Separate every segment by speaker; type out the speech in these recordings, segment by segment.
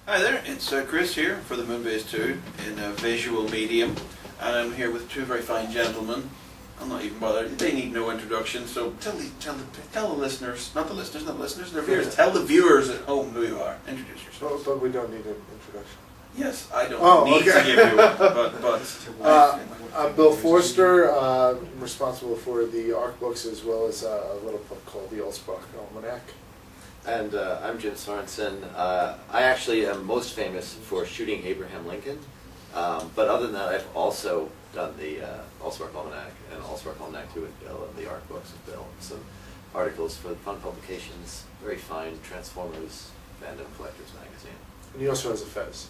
Speaker 1: Hi there, it's Chris here for the Moonbase 2 in a visual medium, and I'm here with two very fine gentlemen. I'm not even bothered, they need no introduction, so tell the listeners, not the listeners, their viewers, tell the viewers at home who you are. Introduce yourselves.
Speaker 2: But we don't need an introduction.
Speaker 1: Yes, I don't need to give you one, but
Speaker 2: I'm Bill Forster. I'm responsible for the ARC books as well as a little book called the Allspark Almanac.
Speaker 3: And I'm Jim Sorenson. I actually am most famous for shooting Abraham Lincoln, but other than that, I've also done the Allspark Almanac and Allspark Almanac 2 with Bill and the art books with Bill. Some articles for fun publications, very fine Transformers Fandom Collectors magazine.
Speaker 2: And he also has a fez.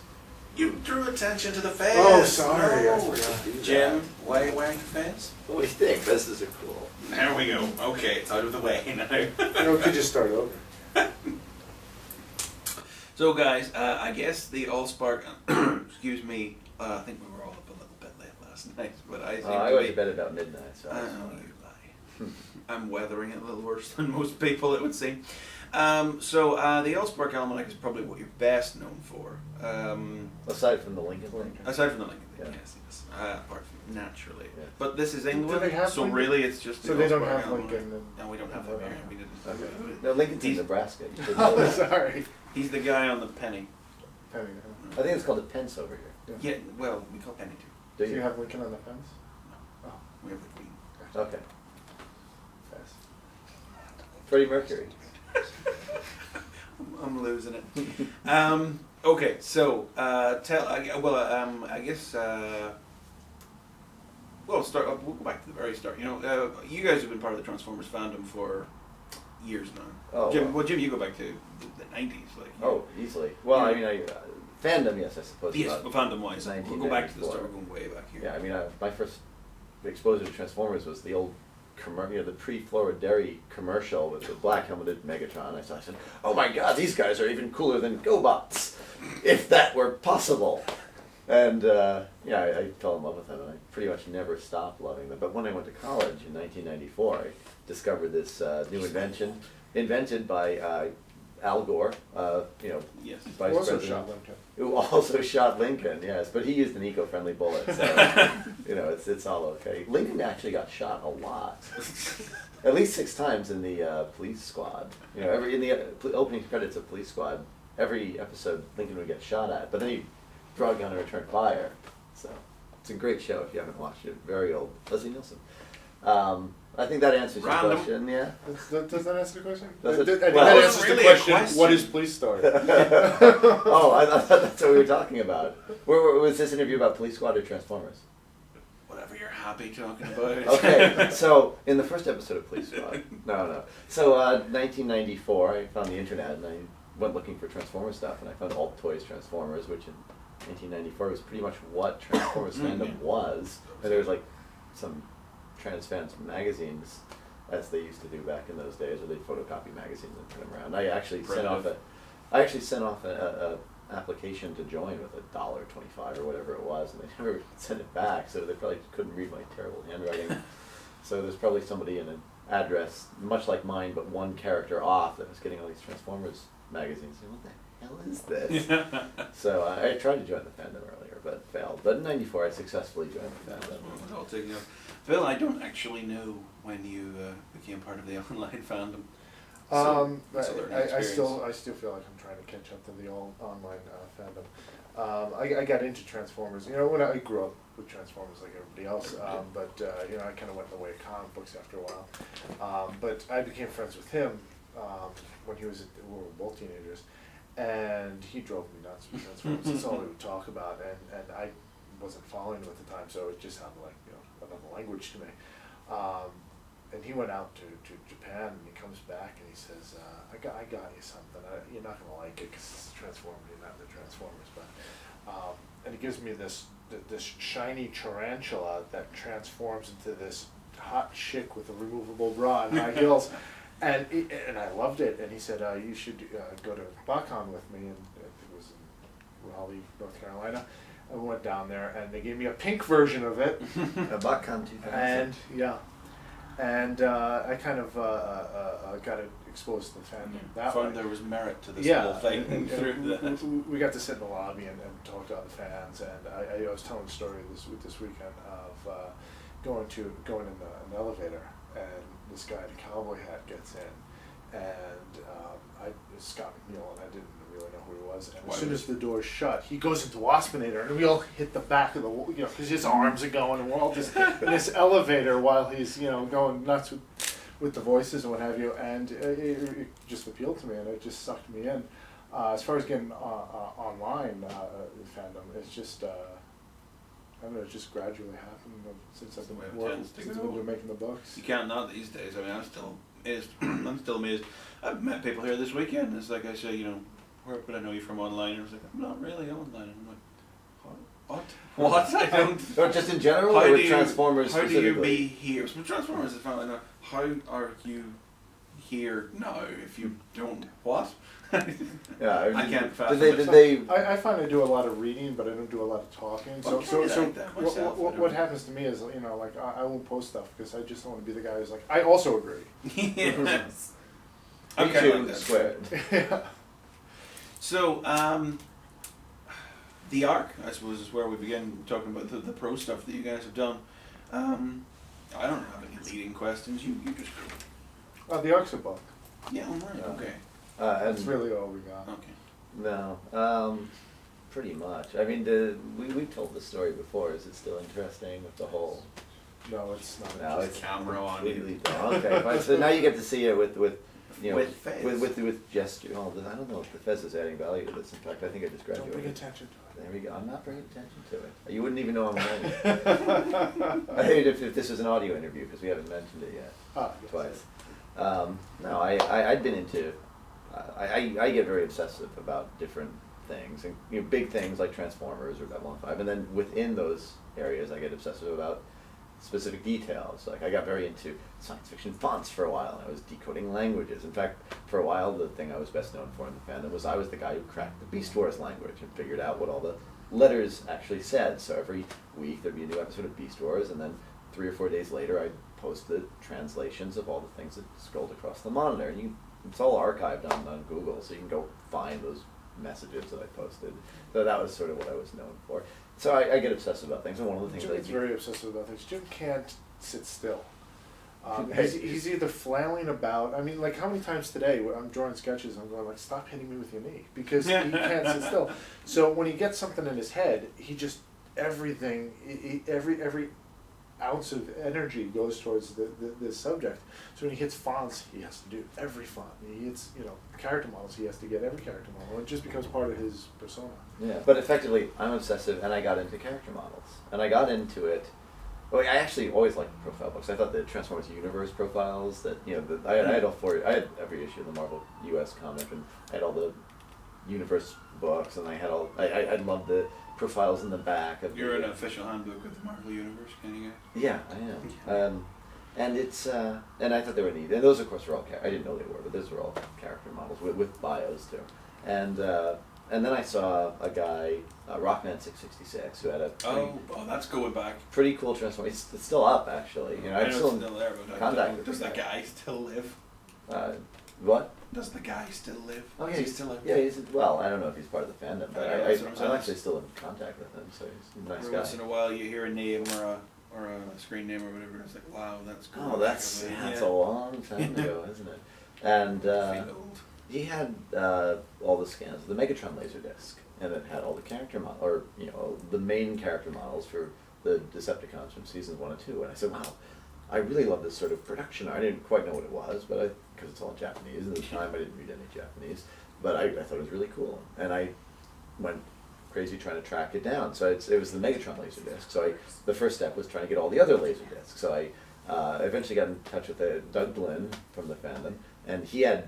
Speaker 1: you drew attention to the fez.
Speaker 2: Oh, sorry,
Speaker 1: No.
Speaker 2: I forgot.
Speaker 1: Jim, why are you wearing the fez?
Speaker 3: What do you think? Fezes are cool.
Speaker 1: There we go. Okay, it's out of the way now.
Speaker 2: We could just start over.
Speaker 1: So guys, I guess the Allspark, excuse me, I think we were all up a little bit late last night, but I seem
Speaker 3: I
Speaker 1: to
Speaker 3: went
Speaker 1: be,
Speaker 3: to bed about midnight, so
Speaker 1: I know you lie. I'm weathering it a little worse than most people, it would seem. So the Allspark Almanac is probably what you're best known for.
Speaker 3: aside from the Lincoln thing.
Speaker 1: Aside from the Lincoln thing,
Speaker 3: Yeah.
Speaker 1: yes. Apart from, naturally.
Speaker 3: Yeah.
Speaker 1: But this is
Speaker 2: Do
Speaker 1: England,
Speaker 2: they have
Speaker 1: so
Speaker 2: Lincoln?
Speaker 1: really it's just the
Speaker 2: So they don't
Speaker 1: Allspark
Speaker 2: have
Speaker 1: Almanac.
Speaker 2: Lincoln.
Speaker 1: No, we don't have them here. We didn't.
Speaker 3: Okay. No, Lincoln's in
Speaker 1: He's-
Speaker 3: Nebraska. You should know
Speaker 2: Oh,
Speaker 3: that.
Speaker 2: sorry.
Speaker 1: He's the guy on the penny.
Speaker 2: Penny,
Speaker 3: I think it's called a pence over here.
Speaker 1: Yeah, well, we call penny too.
Speaker 3: Do
Speaker 2: Do you have Lincoln on the fence?
Speaker 1: No,
Speaker 2: Oh,
Speaker 1: we have the queen.
Speaker 3: Okay.
Speaker 2: fez.
Speaker 3: Freddie Mercury.
Speaker 1: I'm losing it. Okay, so I guess we'll start. We'll go back to the very start. You know, you guys have been part of the Transformers fandom for years now.
Speaker 3: Oh,
Speaker 1: Jim,
Speaker 3: wow.
Speaker 1: Jim, you go back to the '90s, like.
Speaker 3: Oh, easily. Well, I mean, fandom, yes, I suppose.
Speaker 1: Yes,
Speaker 3: about
Speaker 1: fandom-wise, we'll go back to the
Speaker 3: 1994.
Speaker 1: start. We're going way back here.
Speaker 3: Yeah, I mean, my first exposure to Transformers was the old, the pre-Flora Dairy commercial with the black-helmeted Megatron. I said, oh my God, these guys are even cooler than GoBots, if that were possible. And I fell in love with them, and I pretty much never stopped loving them. But when I went to college in 1994, I discovered this new invention, invented by Al Gore,
Speaker 1: Yes.
Speaker 3: Vice
Speaker 2: Also
Speaker 3: President.
Speaker 2: shot Lincoln.
Speaker 3: Who also shot Lincoln, yes, but he used an eco-friendly bullet, so it's all okay. Lincoln actually got shot a lot, at least 6 times in the Police Squad. You know, in the opening credits of Police Squad, every episode Lincoln would get shot at, but then he'd draw a gun and return fire. So it's a great show if you haven't watched it. Very old. Leslie Nielsen. I think that answers your
Speaker 1: Random.
Speaker 3: question. Yeah.
Speaker 2: Does that answer the question?
Speaker 3: Does it?
Speaker 2: That
Speaker 3: Well,
Speaker 2: answers
Speaker 1: really
Speaker 2: the
Speaker 1: a
Speaker 2: question,
Speaker 1: question.
Speaker 2: what is Police Star?
Speaker 3: Oh, I thought that's what we were talking about. Was this interview about Police Squad or Transformers?
Speaker 1: Whatever you're happy talking about.
Speaker 3: Okay, so in the first episode of Police Squad, no. So 1994, I found the internet and I went looking for Transformers stuff, and I found Alt Toys Transformers, which in 1994 was pretty much what Transformers fandom was. And there was like some Trans-Fans magazines, as they used to do back in those days, where they'd photocopy magazines and print them around. I actually sent off a application to join with $1.25 or whatever it was, and they never sent it back, so they probably couldn't read my terrible handwriting. So there's probably somebody in an address, much like mine, but one character off, that was getting all these Transformers magazines. And what the hell is this? So I tried to join the fandom earlier, but failed. But in '94, I successfully joined the fandom.
Speaker 1: I'll take it. Bill, I don't actually know when you became part of the online fandom. It's a learning
Speaker 2: I
Speaker 1: experience.
Speaker 2: still feel like I'm trying to catch up to the online fandom. I got into Transformers. You know, when I grew up with Transformers like everybody else, but I kind of went the way of comic books after a while. But I became friends with him when we were both teenagers, and he drove me nuts with Transformers. That's all we would talk about, and I wasn't following him at the time, so it just sounded like another language to me. And he went out to Japan, and he comes back and he says, I got you something. You're not going to like it because it's Transformers, you're not the Transformers. But and he gives me this shiny tarantula that transforms into this hot chick with a removable bra and high heels. And I loved it. And he said, you should go to BotCon with me. And it was in Raleigh, North Carolina. I went down there, and they gave me a pink version of it.
Speaker 3: A BotCon 2000.
Speaker 2: And And I kind of got exposed to the fandom that way.
Speaker 1: Found there was merit to this
Speaker 2: Yeah,
Speaker 1: whole thing
Speaker 2: and
Speaker 1: through that.
Speaker 2: we got to sit in the lobby and talk to other fans, and I was telling a story this weekend of going in an elevator, and this guy in a cowboy hat gets in, and it's Scott McNeil, and I didn't really know who he was, and as soon as the door shut, he goes into Waspinator, and we all hit the back of the wall, because his arms are going, and we're all just in this elevator while he's going nuts with the voices and what have you, and it just appealed to me, and it just sucked me in. As far as getting online fandom, it's just I don't know, it just gradually happened since I've been making the books.
Speaker 1: You can't not these days. I mean, I'm still amazed. I've met people here this weekend. It's like I say, where would I know you from online? And I was like, I'm not really online. I'm like, what? What? I don't.
Speaker 3: Or just in general, or with Transformers specifically?
Speaker 1: How do you be here? So Transformers is fine. How are you here now if you don't what?
Speaker 3: Yeah,
Speaker 1: I can't fathom
Speaker 2: I find I do a lot of reading, but I don't do a lot of talking. So what happens to me is, like I won't post stuff because I just don't want to be the guy who's like, I also agree.
Speaker 1: Yes.
Speaker 3: Okay, squared.
Speaker 2: Yeah.
Speaker 1: So, the arc, I suppose, is where we begin talking about the pro stuff that you guys have done. I don't have any leading questions. You just go.
Speaker 2: The arc's a book.
Speaker 1: Yeah, all right, okay.
Speaker 2: That's really all we got.
Speaker 1: Okay.
Speaker 3: No, pretty much. I mean, we've told the story before. Is it still interesting with the whole?
Speaker 2: No, it's not.
Speaker 3: No, it's
Speaker 1: camera on.
Speaker 3: Completely okay, fine. So now you get to see it with
Speaker 1: Fez.
Speaker 3: with gesture. Oh, I don't know if the Fez is adding value to this. In fact, I think I just graduated.
Speaker 2: Don't pay attention to it.
Speaker 3: There we go. I'm not paying attention to it. You wouldn't even know I'm learning. I hate if this was an audio interview because we haven't mentioned it yet. Twice. No, I'd been into. I get very obsessive about different things, and big things like Transformers or Babylon 5, and then within those areas, I get obsessive about specific details. Like I got very into science fiction fonts for a while, and I was decoding languages. In fact, for a while, the thing I was best known for in the fandom was I was the guy who cracked the Beast Wars language and figured out what all the letters actually said. So every week there'd be a new episode of Beast Wars, and then 3 or 4 days later, I'd post the translations of all the things that scrolled across the monitor, and it's all archived on Google, so you can go find those messages that I posted. So that was sort of what I was known for. So I get obsessive about things, and one of the things
Speaker 2: Jim's very obsessive about things. Jim can't sit still. He's either flailing about. I mean, like how many times today when I'm drawing sketches, I'm going like, stop hitting me with your knee, because he can't sit still. So when he gets something in his head, he just everything, every ounce of energy goes towards the subject. So when he hits fonts, he has to do every font. He hits character models, he has to get every character model. It just becomes part of his persona.
Speaker 3: Yeah, but effectively, I'm obsessive, and I got into character models, and I got into it. Well, I actually always liked the profile books. I thought the Transformers Universe profiles that I had all four. I had every issue of the Marvel U.S. comic, and I had all the Universe books, and I had all. I loved the profiles in the back of.
Speaker 1: You're an official handbook of the Marvel Universe, kind of guy.
Speaker 3: Yeah, I am. And it's and I thought they were neat. And those, of course, were all. I didn't know they were, but those were all character models with bios too. And then I saw a guy, Rockman 666, who had a
Speaker 1: that's going back.
Speaker 3: Pretty cool transform. It's still up, actually. I'm still
Speaker 1: there, but
Speaker 3: contact.
Speaker 1: Does the guy still live?
Speaker 3: What?
Speaker 1: Does the guy still live?
Speaker 3: Oh yeah,
Speaker 1: he's still live.
Speaker 3: Yeah, well, I don't know if he's part of the fandom, but I'm actually still in contact with him, so he's a nice guy.
Speaker 1: Once in a while, you hear a name or a screen name or whatever, and it's like, wow, that's cool.
Speaker 3: Oh, that's a long time ago, isn't it? And
Speaker 1: I feel old.
Speaker 3: he had all the scans of the Megatron Laserdisc, and it had all the character the main character models for the Decepticons from seasons 1 and 2. And I said, wow, I really love this sort of production. I didn't quite know what it was, but because it's all in Japanese. At the time, I didn't read any Japanese, but I thought it was really cool, and I went crazy trying to track it down. So it was the Megatron Laserdisc. So the first step was trying to get all the other Laserdiscs. So I eventually got in touch with Doug Glynn from the fandom, and he had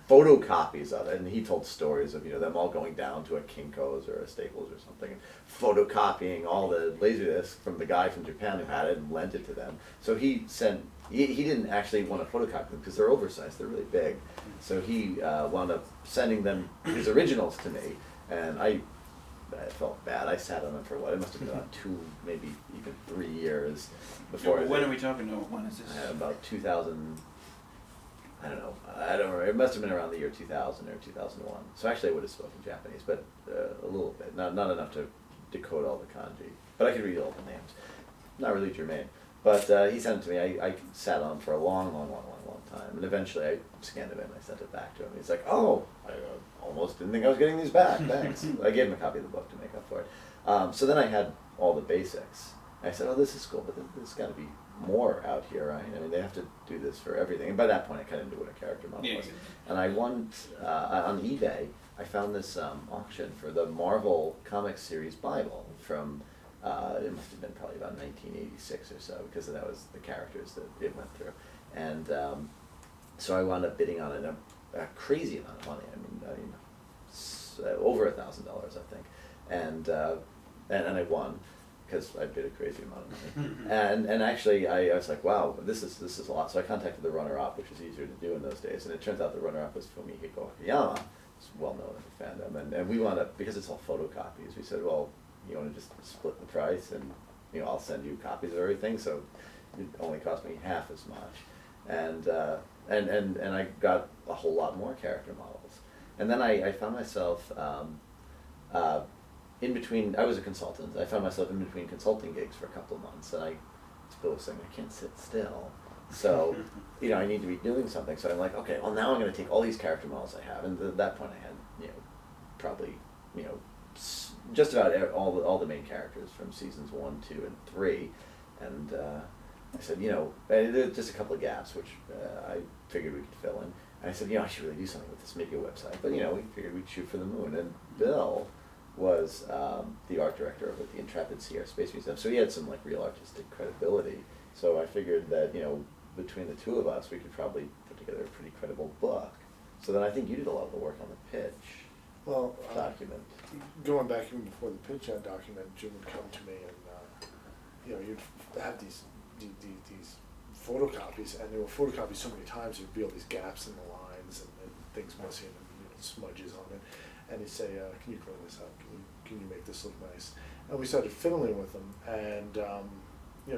Speaker 3: photocopies of it, and he told stories of them all going down to a Kinko's or a Staples or something, and photocopying all the Laserdiscs from the guy from Japan who had it and lent it to them. So he didn't actually want to photocopy them because they're oversized, they're really big. So he wound up sending them his originals to me, and I I felt bad. I sat on them for what? It must have been about 2, maybe even 3 years before.
Speaker 1: When are we talking? No, when is this?
Speaker 3: About 2000. I don't know. I don't remember. It must have been around the year 2000 or 2001. So actually, I would have spoken Japanese, but a little bit, not enough to decode all the kanji. But I could read all the names. Not really germane. But he sent it to me. I sat on it for a long time, and eventually I scanned it in. I sent it back to him. He's like, "Oh, I almost didn't think I was getting these back. Thanks." I gave him a copy of the book to make up for it. So then I had all the basics. I said, "Oh, this is cool, but there's got to be more out here, right? I mean, they have to do this for everything." And by that point, I kind of knew what a character model was. And I won on eBay. I found this auction for the Marvel Comics series Bible from. It must have been probably about 1986 or so, because that was the characters that it went through. And so I wound up bidding on it a crazy amount of money. I mean, over $1,000, I think. And I won, because I bid a crazy amount of money. and actually, I was like, wow, this is a lot. So I contacted the runner-up, which was easier to do in those days. And it turns out the runner-up was Fumihiko Akiyama, who's well known in the fandom. And we wound up, because it's all photocopies, we said, well, you want to just split the price, and I'll send you copies of everything, so it only cost me half as much, and I got a whole lot more character models, and then I found myself in between. I was a consultant. I found myself in between consulting gigs for a couple of months, and Bill was saying I can't sit still, so I need to be doing something. So I'm like, okay, well now I'm going to take all these character models I have, and at that point I had probably just about all the main characters from seasons 1, 2, and 3, and I said, there's just a couple of gaps which I figured we could fill in. And I said, I should really do something with this media website, but we figured we'd shoot for the moon. And Bill was the art director of the Intrepid Sea Air Space Museum, so he had some real artistic credibility. So I figured that between the two of us, we could probably put together a pretty credible book. So then I think you did a lot of the work on the pitch.
Speaker 2: Well,
Speaker 3: document.
Speaker 2: Going back even before the pitch document, Jim would come to me and you'd have these photocopies, and they were photocopied so many times you'd reveal these gaps in the lines and things missing and smudges on it, and he'd say, "Can you clean this up? Can you make this look nice?" And we started fiddling with them, and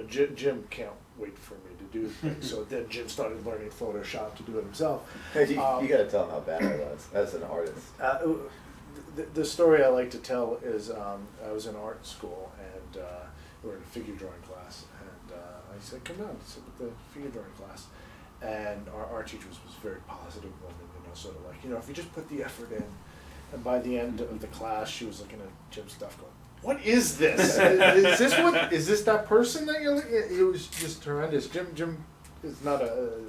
Speaker 2: Jim can't wait for me to do things, so then Jim started learning Photoshop to do it himself.
Speaker 3: You got to tell him how bad I was as an artist.
Speaker 2: The story I like to tell is I was in art school, and we were in a figure drawing class, and I said, "Come down, sit with the figure drawing class." And our art teacher was a very positive woman, sort of if you just put the effort in. And by the end of the class, she was looking at Jim's stuff going, "What is this? Is this that person that you're looking at?" It was just horrendous. Jim is not an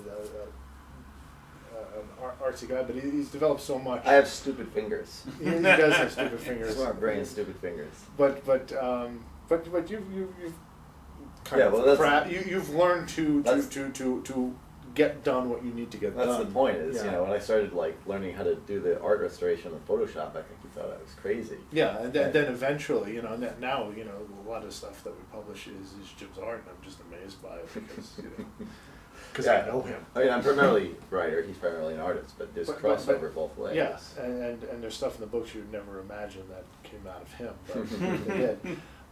Speaker 2: artsy guy, but he's developed so much.
Speaker 3: I have stupid fingers.
Speaker 2: He does have stupid fingers.
Speaker 3: Smart brain, stupid fingers.
Speaker 2: But you've kind of you've learned to get done what you need to get done.
Speaker 3: That's the point. Is when I started learning how to do the art restoration in Photoshop, I think you thought I was crazy.
Speaker 2: Yeah, and then eventually, now a lot of stuff that we publish is Jim's art, and I'm just amazed by it because I know him.
Speaker 3: I mean, I'm primarily a writer. He's primarily an artist, but there's crossover both ways.
Speaker 2: Yeah, and there's stuff in the books you'd never imagine that came out of him, but they did.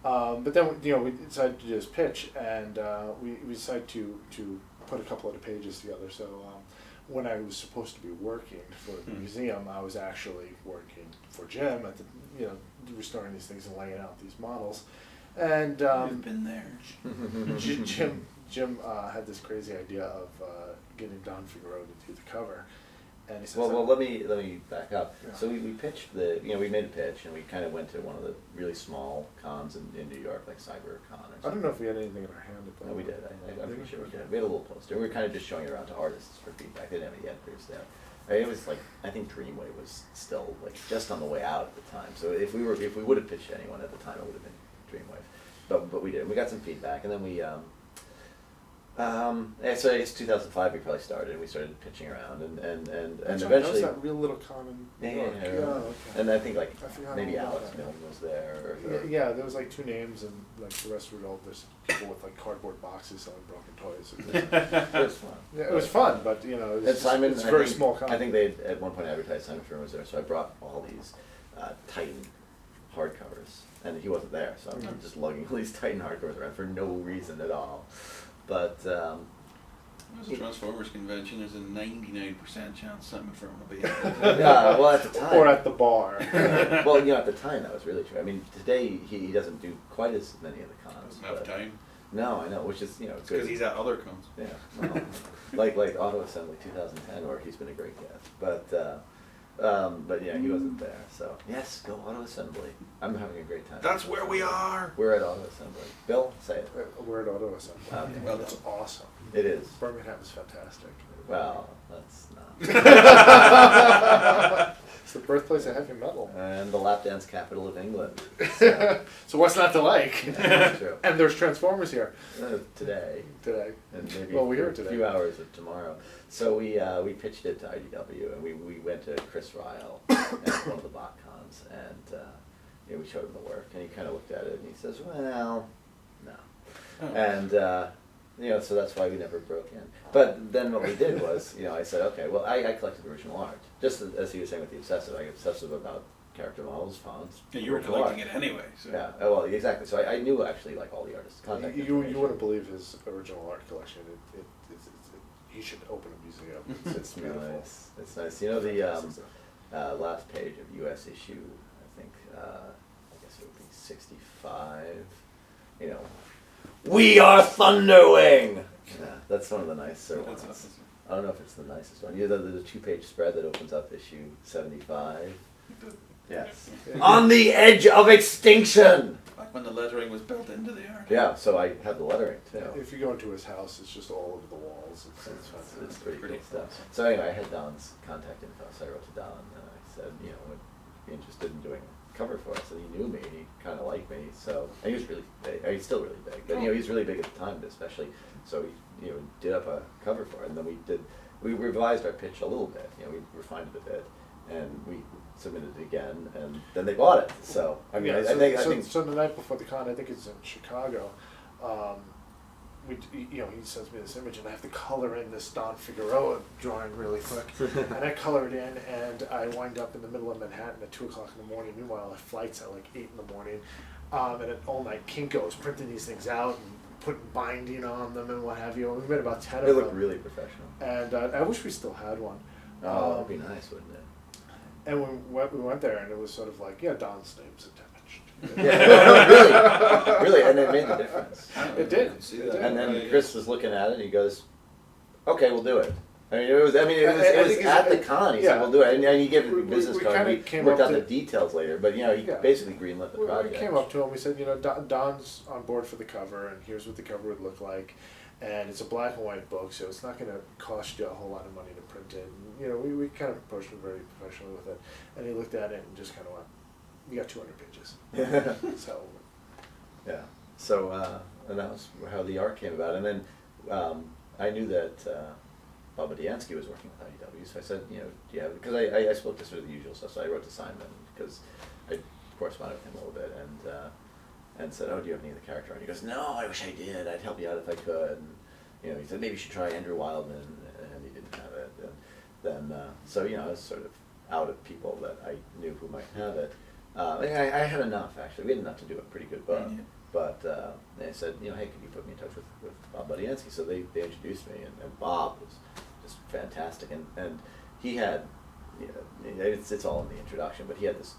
Speaker 2: But then we decided to do this pitch, and we decided to put a couple of the pages together. So when I was supposed to be working for the museum, I was actually working for Jim at the restoring these things and laying out these models. And
Speaker 1: you've been there.
Speaker 2: Jim had this crazy idea of getting Don Figueroa to do the cover. And he says,
Speaker 3: well, let me back up.
Speaker 2: Yeah.
Speaker 3: So we pitched we made a pitch, and we kind of went to one of the really small cons in New York, like CyberCon or something.
Speaker 2: I don't know if we had anything in our hand at that.
Speaker 3: No, we did. I'm pretty sure we did. We had a little poster. We were kind of just showing it around to artists for feedback. They didn't have any editors there. It was I think Dreamwave was still just on the way out at the time. So if we would have pitched anyone at the time, it would have been Dreamwave. But we did. We got some feedback, and then we so it's 2005 we probably started, and we started pitching around, and eventually.
Speaker 2: That was that real little con in New York.
Speaker 3: Yeah.
Speaker 2: Okay.
Speaker 3: And I think maybe Alex Milne was there.
Speaker 2: Yeah, there was 2 names, and the rest were all just people with cardboard boxes selling broken toys.
Speaker 3: It was fun.
Speaker 2: Yeah, it was fun, but it was,
Speaker 3: Simon,
Speaker 2: it's a very small con.
Speaker 3: I think they at one point advertised Simon Firm was there, so I brought all these Titan hardcovers cards, and he wasn't there, so I'm just lugging all these Titan hardcovers around for no reason at all. But
Speaker 1: There's a Transformers convention. There's a 99% chance Simon Furman will be.
Speaker 3: yeah, well at the time.
Speaker 2: Or at the bar.
Speaker 3: Well, at the time that was really true. I mean, today he doesn't do quite as many of the cons.
Speaker 1: Doesn't have time.
Speaker 3: No, I know, which is it's
Speaker 1: Because he's at other cons.
Speaker 3: Yeah, well, like Auto Assembly 2010, where he's been a great guest, but yeah, he wasn't there. So yes, go Auto Assembly. I'm having a great time.
Speaker 1: That's where we are.
Speaker 3: We're at Auto Assembly. Bill, say it.
Speaker 2: We're at Auto Assembly.
Speaker 3: Okay.
Speaker 2: Well, it's awesome.
Speaker 3: It is.
Speaker 2: Birmingham is fantastic.
Speaker 3: Well, that's not.
Speaker 2: It's the birthplace of heavy metal.
Speaker 3: And the lap dance capital of England.
Speaker 2: So what's not to like?
Speaker 3: That's true.
Speaker 2: And there's Transformers here
Speaker 3: Today.
Speaker 2: today.
Speaker 3: And maybe
Speaker 2: Well, we're here
Speaker 3: a
Speaker 2: today.
Speaker 3: few hours of tomorrow. So we pitched it to IDW, and we went to Chris Ryle at one of the BotCons, and we showed him the work, and he kind of looked at it, and he says, well, no.
Speaker 1: Oh.
Speaker 3: And so that's why we never broke in. But then what we did was, I said, okay, well, I collected original art. Just as he was saying with the obsessive, I get obsessive about character models, fonts.
Speaker 1: Yeah, you were
Speaker 3: original
Speaker 1: collecting
Speaker 3: art.
Speaker 1: it anyway. So.
Speaker 3: Yeah, well, exactly. So I knew actually like all the artists' contact
Speaker 2: You
Speaker 3: information.
Speaker 2: wouldn't believe his original art collection. He should open a museum. It's beautiful.
Speaker 3: Nice. It's nice. The last page of U.S. issue, I think, I guess it would be 65. We are Thunderwing. Yeah, that's one of the nicer ones. I don't know if it's the nicest one. There's a 2-page spread that opens up issue 75. Yes. On the edge of extinction.
Speaker 1: Back when the lettering was built into the art.
Speaker 3: Yeah, so I have the lettering too.
Speaker 2: If you go into his house, it's just all over the walls. It's fantastic.
Speaker 3: It's pretty cool
Speaker 1: Pretty
Speaker 3: stuff. So anyway, I had Don's contact info, so I wrote to Don and I said, would be interested in doing a cover for us. And he knew me, he kind of liked me, so, and he was really big, he's still really big, but he's really big at the time especially, so he, did up a cover for it, and then we revised our pitch a little bit, we refined it a bit, and we submitted it again, and then they bought it, so, I mean, I think.
Speaker 2: So the night before the con, I think it's in Chicago, he sends me this image, and I have to color in this Don Figueroa drawing really quick, and I color it in, and I wind up in the middle of Manhattan at 2 o'clock in the morning. Meanwhile, I have flights at like 8 in the morning, and at all night Kinko's printing these things out and putting binding on them and what have you. We made about 10
Speaker 3: They
Speaker 2: of them.
Speaker 3: look really professional.
Speaker 2: And I wish we still had one.
Speaker 3: Oh, that'd be nice, wouldn't it?
Speaker 2: And we went there, and it was sort of like, Don's name's attached.
Speaker 3: Yeah, really, and it made the difference.
Speaker 2: It did.
Speaker 1: See
Speaker 2: It
Speaker 1: that.
Speaker 2: did.
Speaker 3: And then Chris was looking at it, and he goes, "Okay, we'll do it." It was
Speaker 2: I
Speaker 3: at
Speaker 2: think
Speaker 3: the con. He said, "We'll do it," and he gave him a
Speaker 2: We
Speaker 3: business card.
Speaker 2: kinda
Speaker 3: And we
Speaker 2: came
Speaker 3: worked
Speaker 2: up
Speaker 3: out the
Speaker 2: to-
Speaker 3: details later, but he basically greenlit the
Speaker 2: We
Speaker 3: project.
Speaker 2: came up to him, we said, Don's on board for the cover, and here's what the cover would look like. And it's a black and white book, so it's not going to cost you a whole lot of money to print it. And, we kind of approached him very professionally with it. And he looked at it and just kind of went, "You got 200 pages." So,
Speaker 3: Yeah. So, and that was how the art came about. And then I knew that Bob Diansky was working with IDW, so I said, because I spoke to sort of the usual stuff. So I wrote to Simon because I corresponded with him a little bit, and said, "Oh, do you have any of the character art?" He goes, "No, I wish I did. I'd help you out if I could." And, he said, "Maybe you should try Andrew Wildman," and he didn't have it. And then, so, I was sort of out of people that I knew who might have it. I had enough, actually. We had enough to do a pretty good book.
Speaker 1: Yeah.
Speaker 3: But they said, "Hey, could you put me in touch with Bob Budiansky?" So they introduced me, and Bob was just fantastic. And he had, it's all in the introduction, but he had this,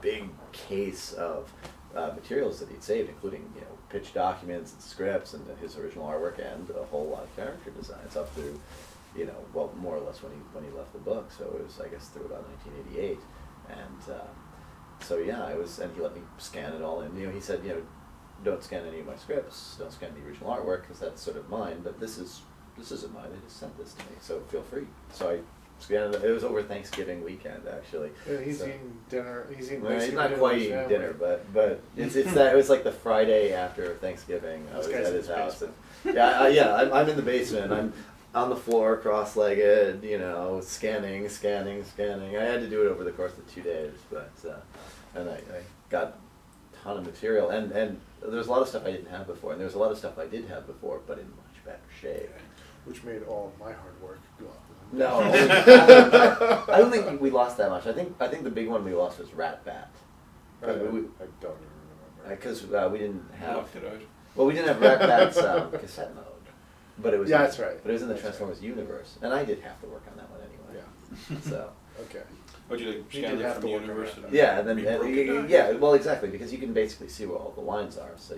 Speaker 3: big case of materials that he'd saved, including, pitch documents and scripts and his original artwork and a whole lot of character designs up through, more or less when he left the book. So it was, I guess, through about 1988. And so yeah, and he let me scan it all in. He said, don't scan any of my scripts, don't scan the original artwork because that's sort of mine, but this isn't mine. They just sent this to me, so feel free. So I scanned it. It was over Thanksgiving weekend, actually.
Speaker 2: yeah, he's
Speaker 3: So-
Speaker 2: eting dinner. He's eating
Speaker 3: Well, he's
Speaker 2: Thanksgiving
Speaker 3: not
Speaker 2: dinner
Speaker 3: quite
Speaker 2: with his
Speaker 3: eating
Speaker 2: family.
Speaker 3: dinner, but it's that. It was like the Friday after Thanksgiving. I
Speaker 2: This
Speaker 3: was
Speaker 2: guy's
Speaker 3: at
Speaker 2: in
Speaker 3: his
Speaker 2: his
Speaker 3: house.
Speaker 2: basement.
Speaker 3: And, I'm in the basement. I'm on the floor, cross-legged. Scanning. I had to do it over the course of 2 days, but and I got a ton of material, and there was a lot of stuff I didn't have before, and there was a lot of stuff I did have before, but in much better shape.
Speaker 2: Which made all of my hard work go up.
Speaker 3: No, I don't think we lost that much. I think the big one we lost was Rat Bat.
Speaker 2: I don't even remember.
Speaker 3: Because we didn't have.
Speaker 1: Locked it out.
Speaker 3: Well, we didn't have Rat Bat's cassette mode, but it was.
Speaker 2: Yeah, that's right.
Speaker 3: But it was in the
Speaker 2: That's
Speaker 3: Transformers universe, and I did have to work on that one anyway.
Speaker 2: Yeah.
Speaker 3: So.
Speaker 2: Okay.
Speaker 1: Would you like
Speaker 2: You
Speaker 1: scan
Speaker 2: did
Speaker 1: it
Speaker 2: have
Speaker 1: from
Speaker 2: to
Speaker 1: the
Speaker 2: work on
Speaker 1: universe?
Speaker 2: that.
Speaker 1: and
Speaker 3: Yeah, and then
Speaker 1: rebroke it down?
Speaker 3: yeah, well, exactly, because you can basically see where all the lines are. So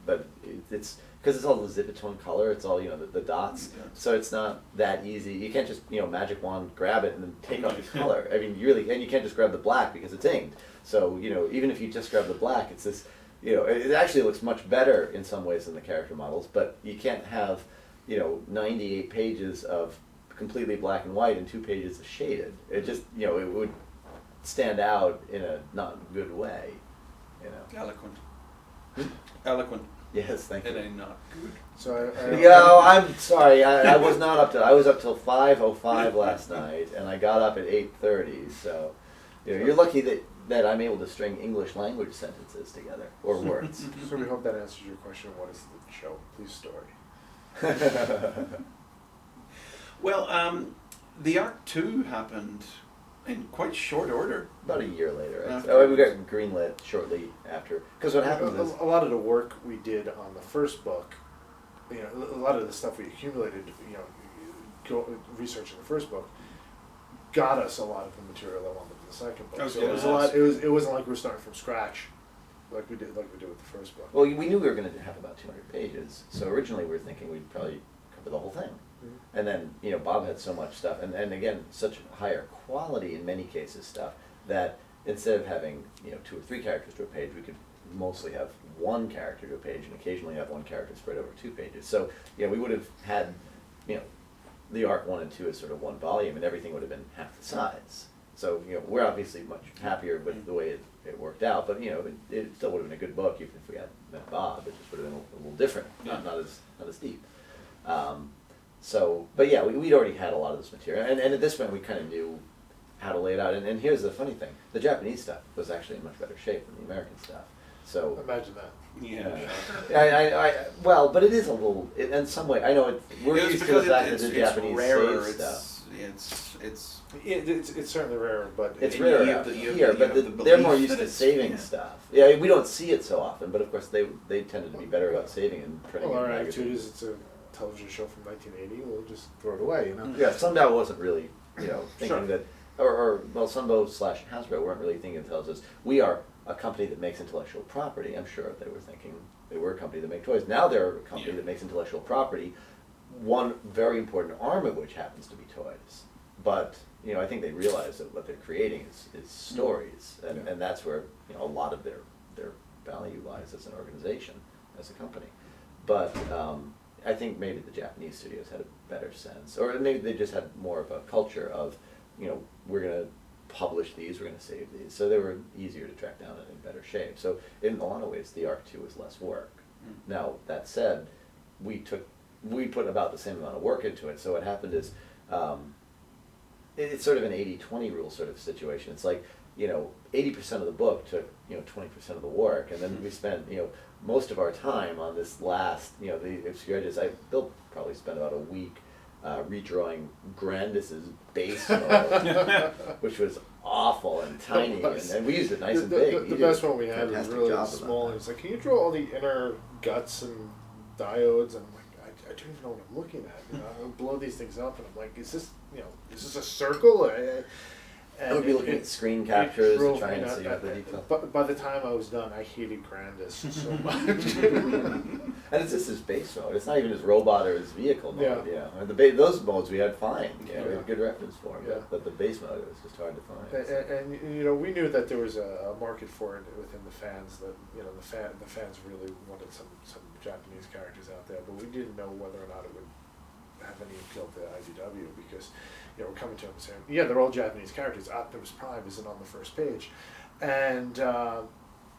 Speaker 3: but it's because it's all the Zipatone color. It's all the dots.
Speaker 1: Yeah.
Speaker 3: So it's not that easy. You can't just magic wand grab it and then take out the color. I mean, you really, and you can't just grab the black because it's inked. So even if you just grab the black, it's this. It actually looks much better in some ways than the character models, but you can't have 98 pages of completely black and white and 2 pages of shaded. It just it would stand out in a not good way.
Speaker 1: Eloquent. Eloquent.
Speaker 3: Yes, thank
Speaker 1: In
Speaker 3: you.
Speaker 1: a not good.
Speaker 2: So
Speaker 3: I'm sorry. I was not up till I was up till 5:05 last night, and I got up at 8:30. So, you're lucky that I'm able to string English language sentences together or words.
Speaker 2: So we hope that answers your question. What is the show? Please story.
Speaker 1: Well, the Arc 2 happened in quite short order.
Speaker 3: About a year later, right?
Speaker 1: After.
Speaker 3: We got greenlit shortly after. Because what happens is
Speaker 2: A lot of the work we did on the first book, a lot of the stuff we accumulated, researching the first book, got us a lot of the material that wanted in the second book.
Speaker 1: I was
Speaker 2: So it
Speaker 1: gonna
Speaker 2: was a lot.
Speaker 1: ask.
Speaker 2: It wasn't like we were starting from scratch, like we did with the first book.
Speaker 3: well, we knew we were going to have about 200 pages. So originally we were thinking we'd probably cover the whole thing.
Speaker 2: Mhm.
Speaker 3: And then, Bob had so much stuff, and again, such higher quality in many cases stuff, that instead of having, 2 or 3 characters to a page, we could mostly have 1 character to a page, and occasionally have 1 character spread over 2 pages. So, we would have had, the Arc 1 and 2 as sort of 1 volume, and everything would have been half the size. So, we're obviously much happier with the way it worked out, but, it still would have been a good book, even if we had met Bob. It just would have been a little different, not as deep. So, but yeah, we'd already had a lot of this material, and at this point we kind of knew how to lay it out. And here's the funny thing: the Japanese stuff was actually in much better shape than the American stuff. So
Speaker 2: Imagine that.
Speaker 1: Yeah.
Speaker 3: well, but it is a little in some way. I know we're
Speaker 1: It was
Speaker 3: used to the
Speaker 1: because
Speaker 3: fact that the Japanese
Speaker 1: rarer.
Speaker 3: save stuff.
Speaker 2: It's certainly rarer, but
Speaker 3: It's
Speaker 1: you
Speaker 3: rarer
Speaker 1: have
Speaker 3: out
Speaker 1: the- you have
Speaker 3: here,
Speaker 1: the- you
Speaker 3: but
Speaker 1: have the
Speaker 3: they're more
Speaker 1: belief
Speaker 3: used
Speaker 1: that
Speaker 3: to
Speaker 1: it's-
Speaker 3: saving
Speaker 1: yeah.
Speaker 3: stuff. Yeah, we don't see it so often, but of course they tended to be better about saving and printing
Speaker 2: Well,
Speaker 3: in
Speaker 2: our attitude
Speaker 3: magazines.
Speaker 2: is it's a television show from 1980. We'll just throw it away,
Speaker 3: Yeah, Sunbow wasn't really, thinking
Speaker 2: Sure.
Speaker 3: that, or Sunbow / Hasbro weren't really thinking themselves as, we are a company that makes intellectual property. I'm sure they were thinking they were a company that make toys. Now they're a company
Speaker 1: Yeah.
Speaker 3: that makes intellectual property, one very important arm of which happens to be toys. But, I think they realize that what they're creating is stories, and,
Speaker 2: Yeah.
Speaker 3: and that's where, a lot of their value lies as an organization, as a company. But, I think maybe the Japanese studios had a better sense, or maybe they just had more of a culture of, we're going to publish these, we're going to save these. So they were easier to track down and in better shape. So in a lot of ways, the Arc 2 was less work.
Speaker 1: Mm.
Speaker 3: Now, that said, we put about the same amount of work into it. So what happened is, it's sort of an 80-20 rule sort of situation. It's like, 80% of the book took, 20% of the work, and then we spent, most of our time on this last, the obscure edges. Bill probably spent about a week redrawing Grandis's base mode, which was awful and tiny, and we used it nice and big.
Speaker 2: The best one we had was
Speaker 3: fantastic
Speaker 2: really
Speaker 3: job of
Speaker 2: small.
Speaker 3: that.
Speaker 2: And it's like, can you draw all the inner guts and diodes? And I'm like, I don't even know what I'm looking at. I blow these things up, and I'm like, is this a circle?
Speaker 3: I would be looking at screen captures to try and see what the detail.
Speaker 2: But by the time I was done, I hated Grandis so much.
Speaker 3: And it's just his base mode. It's not even his robot or his vehicle mode.
Speaker 2: Yeah.
Speaker 3: And those modes we had fine. We had a good reference for them.
Speaker 2: Yeah.
Speaker 3: But the base mode was just hard to find.
Speaker 2: And we knew that there was a market for it within the fans. That the fans really wanted some Japanese characters out there, but we didn't know whether or not it would have any appeal to IDW because we're coming to them and saying, yeah, they're all Japanese characters. Optimus Prime isn't on the first page, and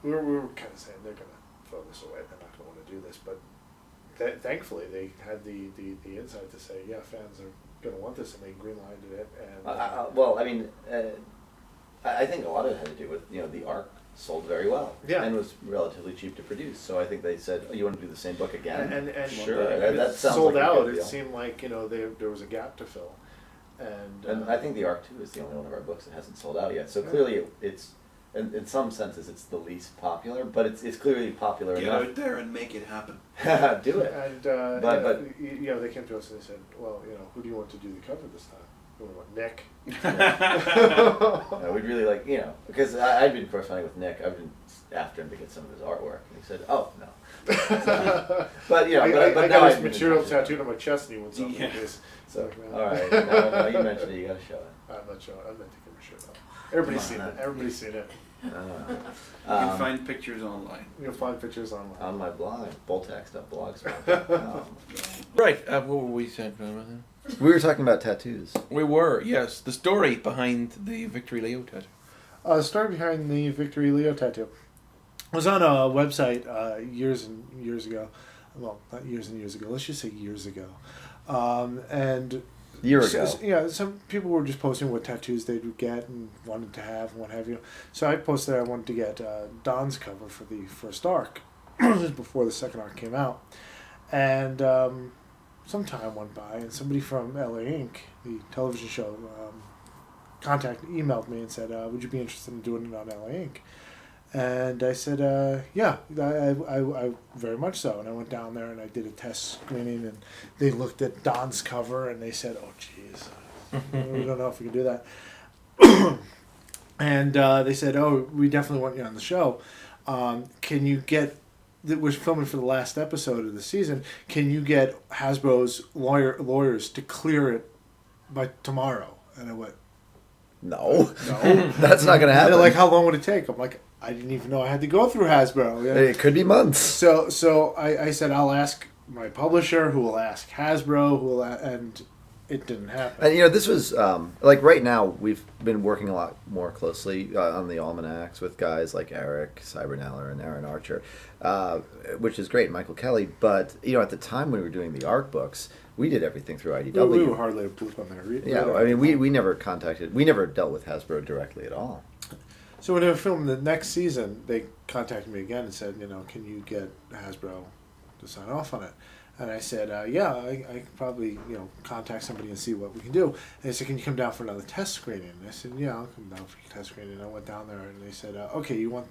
Speaker 2: we were kind of saying they're going to throw this away. They're not going to want to do this, but thankfully they had the insight to say, yeah, fans are going to want this, and they greenlighted it. And
Speaker 3: Well, I mean, I think a lot of it had to do with the Arc sold very well,
Speaker 2: Yeah.
Speaker 3: and was relatively cheap to produce. So I think they said, "Oh, you want to do the same book again?"
Speaker 2: And
Speaker 3: sure,
Speaker 2: and
Speaker 3: that
Speaker 2: it
Speaker 3: sounds
Speaker 2: sold
Speaker 3: like a
Speaker 2: out.
Speaker 3: good
Speaker 2: It
Speaker 3: deal.
Speaker 2: seemed like there was a gap to fill, and
Speaker 3: And I think the Arc 2 is the only one of our books that hasn't sold out yet. So
Speaker 2: Yeah.
Speaker 3: clearly, it's in some senses, it's the least popular, but it's clearly popular
Speaker 1: Get
Speaker 3: enough.
Speaker 1: out there and make it happen.
Speaker 3: Do it.
Speaker 2: And
Speaker 3: But
Speaker 2: they came to us and they said, well, who do you want to do the cover this time? We want Nick.
Speaker 3: We'd really like, because I'd been corresponding with Nick. I've been after him to get some of his artwork, and he said, "Oh no." So, but
Speaker 2: I
Speaker 3: now
Speaker 2: got his
Speaker 3: I've been
Speaker 2: material
Speaker 3: interested.
Speaker 2: tattooed on my chest, and he wants something like this.
Speaker 3: So,
Speaker 2: no.
Speaker 3: all right, now you mentioned it, you got to show it.
Speaker 2: I'm not sure. I'm not taking my shirt off. Everybody's seen it. Everybody's seen it.
Speaker 1: You can find pictures online.
Speaker 2: You'll find pictures online.
Speaker 3: On my blog, boltax.blogspot.com.
Speaker 4: Right, what were we saying about that?
Speaker 3: We were talking about tattoos.
Speaker 4: We were, yes. The story behind the Victory Leo tattoo.
Speaker 2: The story behind the Victory Leo tattoo was on a website years and years ago. Well, not years and years ago. Let's just say years ago. And
Speaker 3: Year ago.
Speaker 2: Some people were just posting what tattoos they would get and wanted to have and what have you. So I posted I wanted to get Don's cover for the first arc, just before the second arc came out. And some time went by, and somebody from LA Inc., the television show, emailed me and said, would you be interested in doing it on LA Inc.? And I said, yeah, I very much so. And I went down there and I did a test screening, and they looked at Don's cover and they said, oh, geez, we don't know if we can do that. And they said, oh, we definitely want you on the show. Can you get, we're filming for the last episode of the season, can you get Hasbro's lawyers to clear it by tomorrow? And I went,
Speaker 3: No. That's not going to happen.
Speaker 2: they're like, how long would it take? I'm like, I didn't even know I had to go through Hasbro.
Speaker 3: It could be months.
Speaker 2: So I said, I'll ask my publisher, who will ask Hasbro, and it didn't happen.
Speaker 3: And this was right now we've been working a lot more closely on the almanacs with guys like Eric Cyberneller and Aaron Archer, which is great, Michael Kelly. But at the time when we were doing the art books, we did everything through IDW.
Speaker 2: We were hardly a blip on there.
Speaker 3: Yeah, I mean we never dealt with Hasbro directly at all.
Speaker 2: So when they were filming the next season, they contacted me again and said, can you get Hasbro to sign off on it? And I said, yeah, I could probably, contact somebody and see what we can do. And they said, can you come down for another test screening? And I said, yeah, I'll come down for a test screening. And I went down there and they said, okay, you want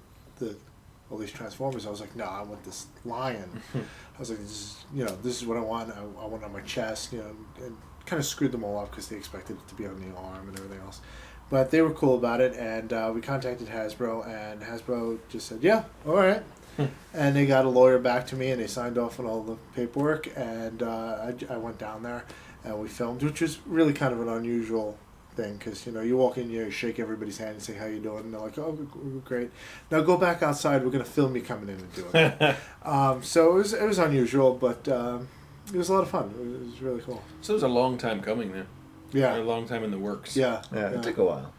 Speaker 2: all these Transformers? I was like, no, I want this lion. I was like, this is what I want. I want it on my chest, and kind of screwed them all up because they expected it to be on the arm and everything else. But they were cool about it, and we contacted Hasbro, and Hasbro just said, yeah, all right. And they got a lawyer back to me, and they signed off on all the paperwork, and I went down there, and we filmed, which was really kind of an unusual thing, because, you walk in, you shake everybody's hand and say, how you doing? And they're like, oh, we're great. Now go back outside, we're going to film you coming in and doing it. So it was unusual, but it was a lot of fun. It was really cool.
Speaker 4: So it was a long time coming then.
Speaker 2: Yeah.
Speaker 4: A long time in the works.
Speaker 2: Yeah.
Speaker 3: It took a while.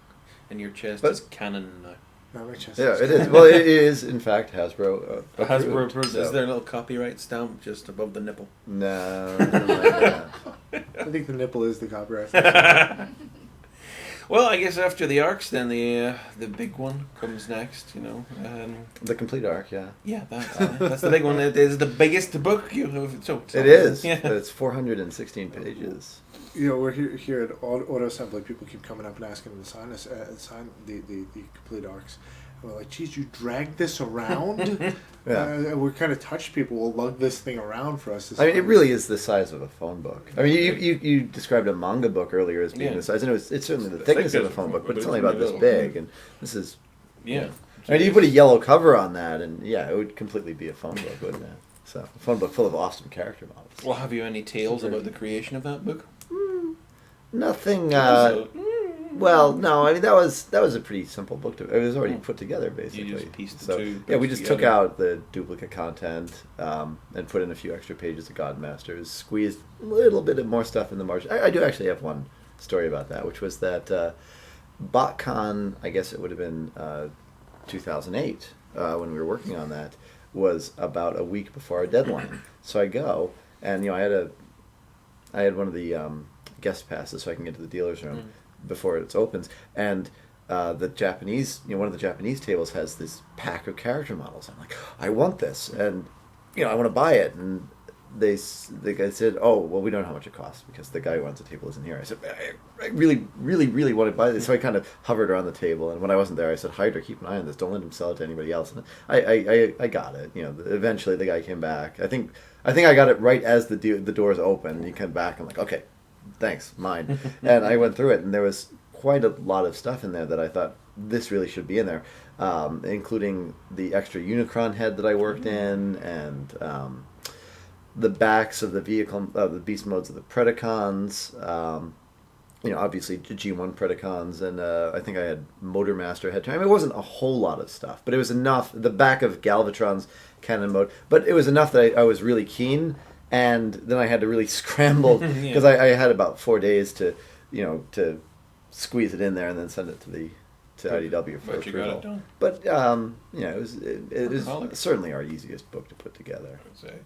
Speaker 4: And your chest
Speaker 3: But-
Speaker 4: is canon now.
Speaker 2: No, my chest
Speaker 3: Yeah,
Speaker 2: is-
Speaker 3: it is. Well, it is in fact Hasbro.
Speaker 4: Hasbro approved.
Speaker 3: so-
Speaker 4: Is there a little copyright stamp just above the nipple?
Speaker 3: No, nothing like that.
Speaker 2: I think the nipple is the copyright.
Speaker 4: Well, I guess after the arcs, then the big one comes next.
Speaker 3: The complete arc, yeah.
Speaker 4: Yeah, that's the big one. It is the biggest book you have. So
Speaker 3: It is.
Speaker 4: Yeah.
Speaker 3: It's 416 pages.
Speaker 2: We're here at Auto Assembly. People keep coming up and asking them to sign the complete arcs. And we're like, geez, you dragged this around?
Speaker 3: Yeah.
Speaker 2: We're kind of touched people. Will lug this thing around for us.
Speaker 3: I mean, it really is the size of a phone book. I mean, you described a manga book earlier as being
Speaker 4: Yeah.
Speaker 3: the size, and it's certainly the thickness of a phone book, but it's only about this big, and this is.
Speaker 4: Yeah.
Speaker 3: I mean, you put a yellow cover on that, and yeah, it would completely be a phone book, wouldn't it? So, a phone book full of awesome character models.
Speaker 4: Well, have you any tales about the creation of that book?
Speaker 3: Nothing.
Speaker 4: Also,
Speaker 3: Well, no, I mean that was a pretty simple book. It was already put together basically.
Speaker 4: You just pieced the
Speaker 3: so
Speaker 4: two
Speaker 3: yeah, we
Speaker 4: books
Speaker 3: just took
Speaker 4: together.
Speaker 3: out the duplicate content and put in a few extra pages of Godmasters. Squeezed a little bit of more stuff in the margin. I do actually have one story about that, which was that BotCon, I guess it would have been 2008 when we were working on that, was about a week before our deadline. So I go and I had one of the guest passes so I can get to the dealer's room before it opens, and the Japanese, one of the Japanese tables has this pack of character models. I'm like, I want this, and I want to buy it. And the guy said, oh, well, we don't know how much it costs because the guy who runs the table isn't here. I said, I really, really, really wanted to buy this. So I kind of hovered around the table, and when I wasn't there, I said, Hyder, keep an eye on this. Don't let him sell it to anybody else. And I got it. Eventually the guy came back. I think I got it right as the doors opened. And he came back. I'm like, okay, thanks, mine. And I went through it, and there was quite a lot of stuff in there that I thought this really should be in there, including the extra Unicron head that I worked in, and the backs of the vehicle, the beast modes of the Predacons. Obviously G1 Predacons, and I think I had Motormaster head. I mean, it wasn't a whole lot of stuff, but it was enough. The back of Galvatron's cannon mode, but it was enough that I was really keen, and then I had to really scramble because I had about 4 days to squeeze it in there and then send it to IDW for
Speaker 4: But you got
Speaker 3: approval.
Speaker 4: it done.
Speaker 3: But it was certainly our easiest book to put together.
Speaker 4: I would say.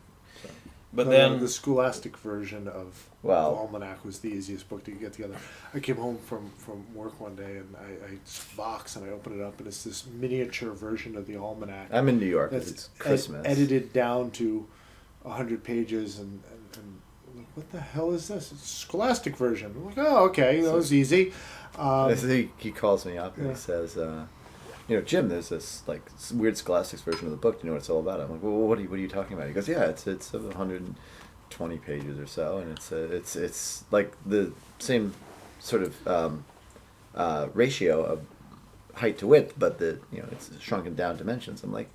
Speaker 4: So. But then
Speaker 2: the Scholastic version of the Almanac was the easiest book to get together. I came home from work one day, and I just box, and I opened it up, and it's this miniature version of the Almanac.
Speaker 3: I'm in New York.
Speaker 2: That's
Speaker 3: It's Christmas.
Speaker 2: edited down to 100 pages, and I'm like, what the hell is this? It's a Scholastic version. I'm like, oh, okay, that was easy.
Speaker 3: He calls me up and he says, Jim, there's this weird Scholastics version of the book. Do you know what it's all about? I'm like, well, what are you talking about? He goes, yeah, it's 120 pages or so, and it's like the same sort of ratio of height to width, but it's shrunken down dimensions. I'm like,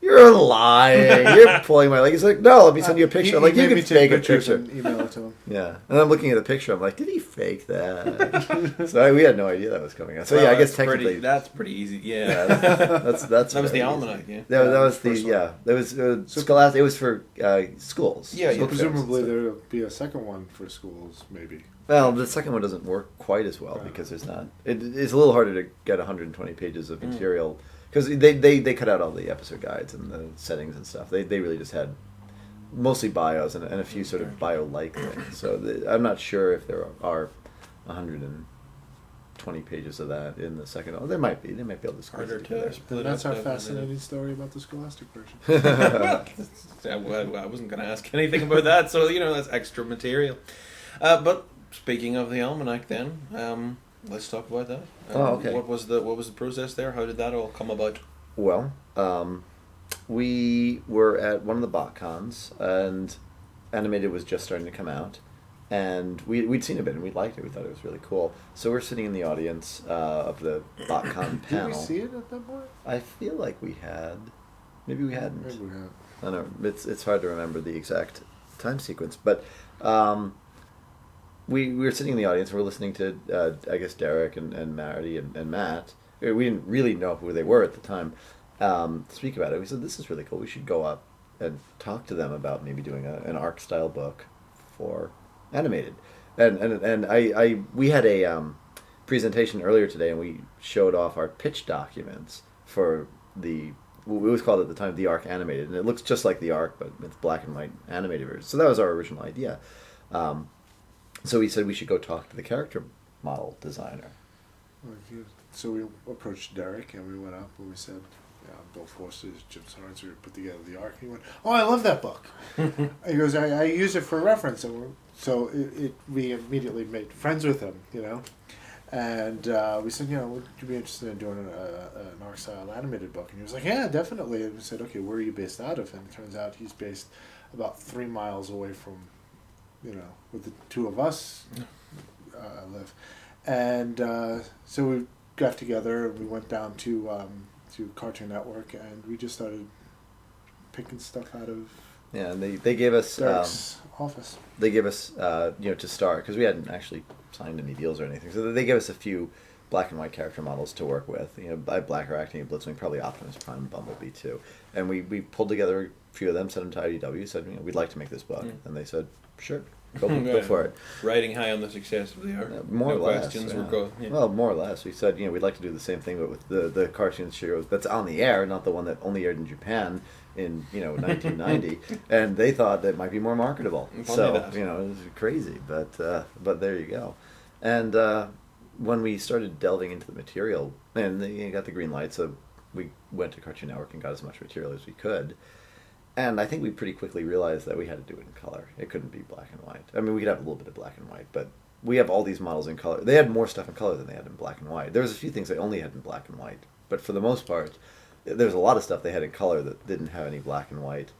Speaker 3: you're lying. You're pulling my leg. He's like, no, let me send you a picture. I'm like, you can fake a picture.
Speaker 2: And email it to him.
Speaker 3: Yeah, and I'm looking at the picture. I'm like, did he fake that? So we had no idea that was coming out. So I guess technically
Speaker 4: that's pretty easy. Yeah,
Speaker 3: that's
Speaker 4: that was the Almanac. Yeah,
Speaker 3: that was that was Scholastic. It was for schools.
Speaker 4: Yeah,
Speaker 2: So
Speaker 4: yeah.
Speaker 2: presumably there'll be a second one for schools, maybe.
Speaker 3: Well, the second one doesn't work quite as well because there's not. It's a little harder to get 120 pages of material because they cut out all the episode guides and the settings and stuff. They really just had mostly bios and a few sort of bio-like things. So I'm not sure if there are 120 pages of that in the second. Oh, there might be. They might be able to squeeze
Speaker 4: Harder
Speaker 3: it together.
Speaker 4: to split
Speaker 2: That's
Speaker 4: up
Speaker 2: our
Speaker 4: definitely.
Speaker 2: fascinating story about the Scholastic version.
Speaker 4: I wasn't going to ask anything about that, so that's extra material. But speaking of the Almanac, then let's talk about that.
Speaker 3: Okay.
Speaker 4: What was the process there? How did that all come about?
Speaker 3: Well, we were at one of the BotCons, and Animated was just starting to come out, and we'd seen a bit, and we liked it. We thought it was really cool. So we're sitting in the audience of the BotCon panel.
Speaker 2: Did we see it at that point?
Speaker 3: I feel like we had. Maybe we hadn't.
Speaker 2: Maybe we have.
Speaker 3: I don't know. It's hard to remember the exact time sequence, but we were sitting in the audience. And we're listening to I guess Derek and Marty and Matt. We didn't really know who they were at the time. Speak about it. We said this is really cool. We should go up and talk to them about maybe doing an ARC style book for Animated. And we had a presentation earlier today, and we showed off our pitch documents for it was called at the time the ARC Animated, and it looks just like the ARC, but it's black and white animated version. So that was our original idea. So we said we should go talk to the character model designer.
Speaker 2: So we approached Derek, and we went up and we said, Bill Forster, Jim Sorenson put together the ARC. He went, oh, I love that book. He goes, I use it for reference. And so we immediately made friends with him, And we said, would you be interested in doing an ARC-style animated book? And he was like, yeah, definitely. And we said, okay, where are you based out of? And it turns out he's based about 3 miles away from, where the two of us live. And so we got together and we went down to Cartoon Network, and we just started picking stuff out of
Speaker 3: and they gave us
Speaker 2: Derek's office.
Speaker 3: They gave us to start because we hadn't actually signed any deals or anything. So they gave us a few black and white character models to work with. Blacker Acting, Blitzwing, probably Optimus Prime, and Bumblebee too. And we pulled together a few of them, sent them to IDW, said we'd like to make this book, and they said sure. Go for it.
Speaker 4: Riding high on the success of the ARC.
Speaker 3: More
Speaker 4: no
Speaker 3: or less.
Speaker 4: questions
Speaker 3: Yeah.
Speaker 4: were go. Yeah.
Speaker 3: Well, more or less. We said, we'd like to do the same thing, but with the cartoon shows that's on the air, not the one that only aired in Japan in 1990, and they thought that might be more marketable. So it was crazy, but there you go. And when we started delving into the material, and they got the green light, so we went to Cartoon Network and got as much material as we could. And I think we pretty quickly realized that we had to do it in color. It couldn't be black and white. I mean, we could have a little bit of black and white, but we have all these models in color. They had more stuff in color than they had in black and white. There was a few things they only had in black and white, but for the most part, there's a lot of stuff they had in color that didn't have any black and white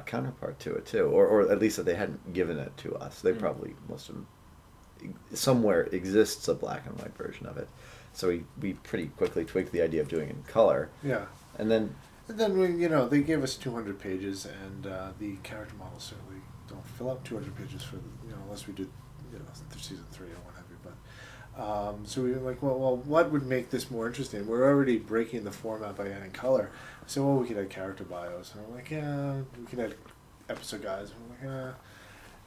Speaker 3: counterpart to it too, or at least that they hadn't given it to us. They probably, most of them, somewhere exists a black and white version of it. So we pretty quickly tweaked the idea of doing it in color.
Speaker 2: Yeah.
Speaker 3: And then
Speaker 2: we, they gave us 200 pages, and the character models certainly don't fill up 200 pages for, unless we did, season 3 or what have you. But so we were like, well, what would make this more interesting? We're already breaking the format by adding color. So, we could add character bios. And we're like, yeah, we could add episode guides. And we're like, yeah.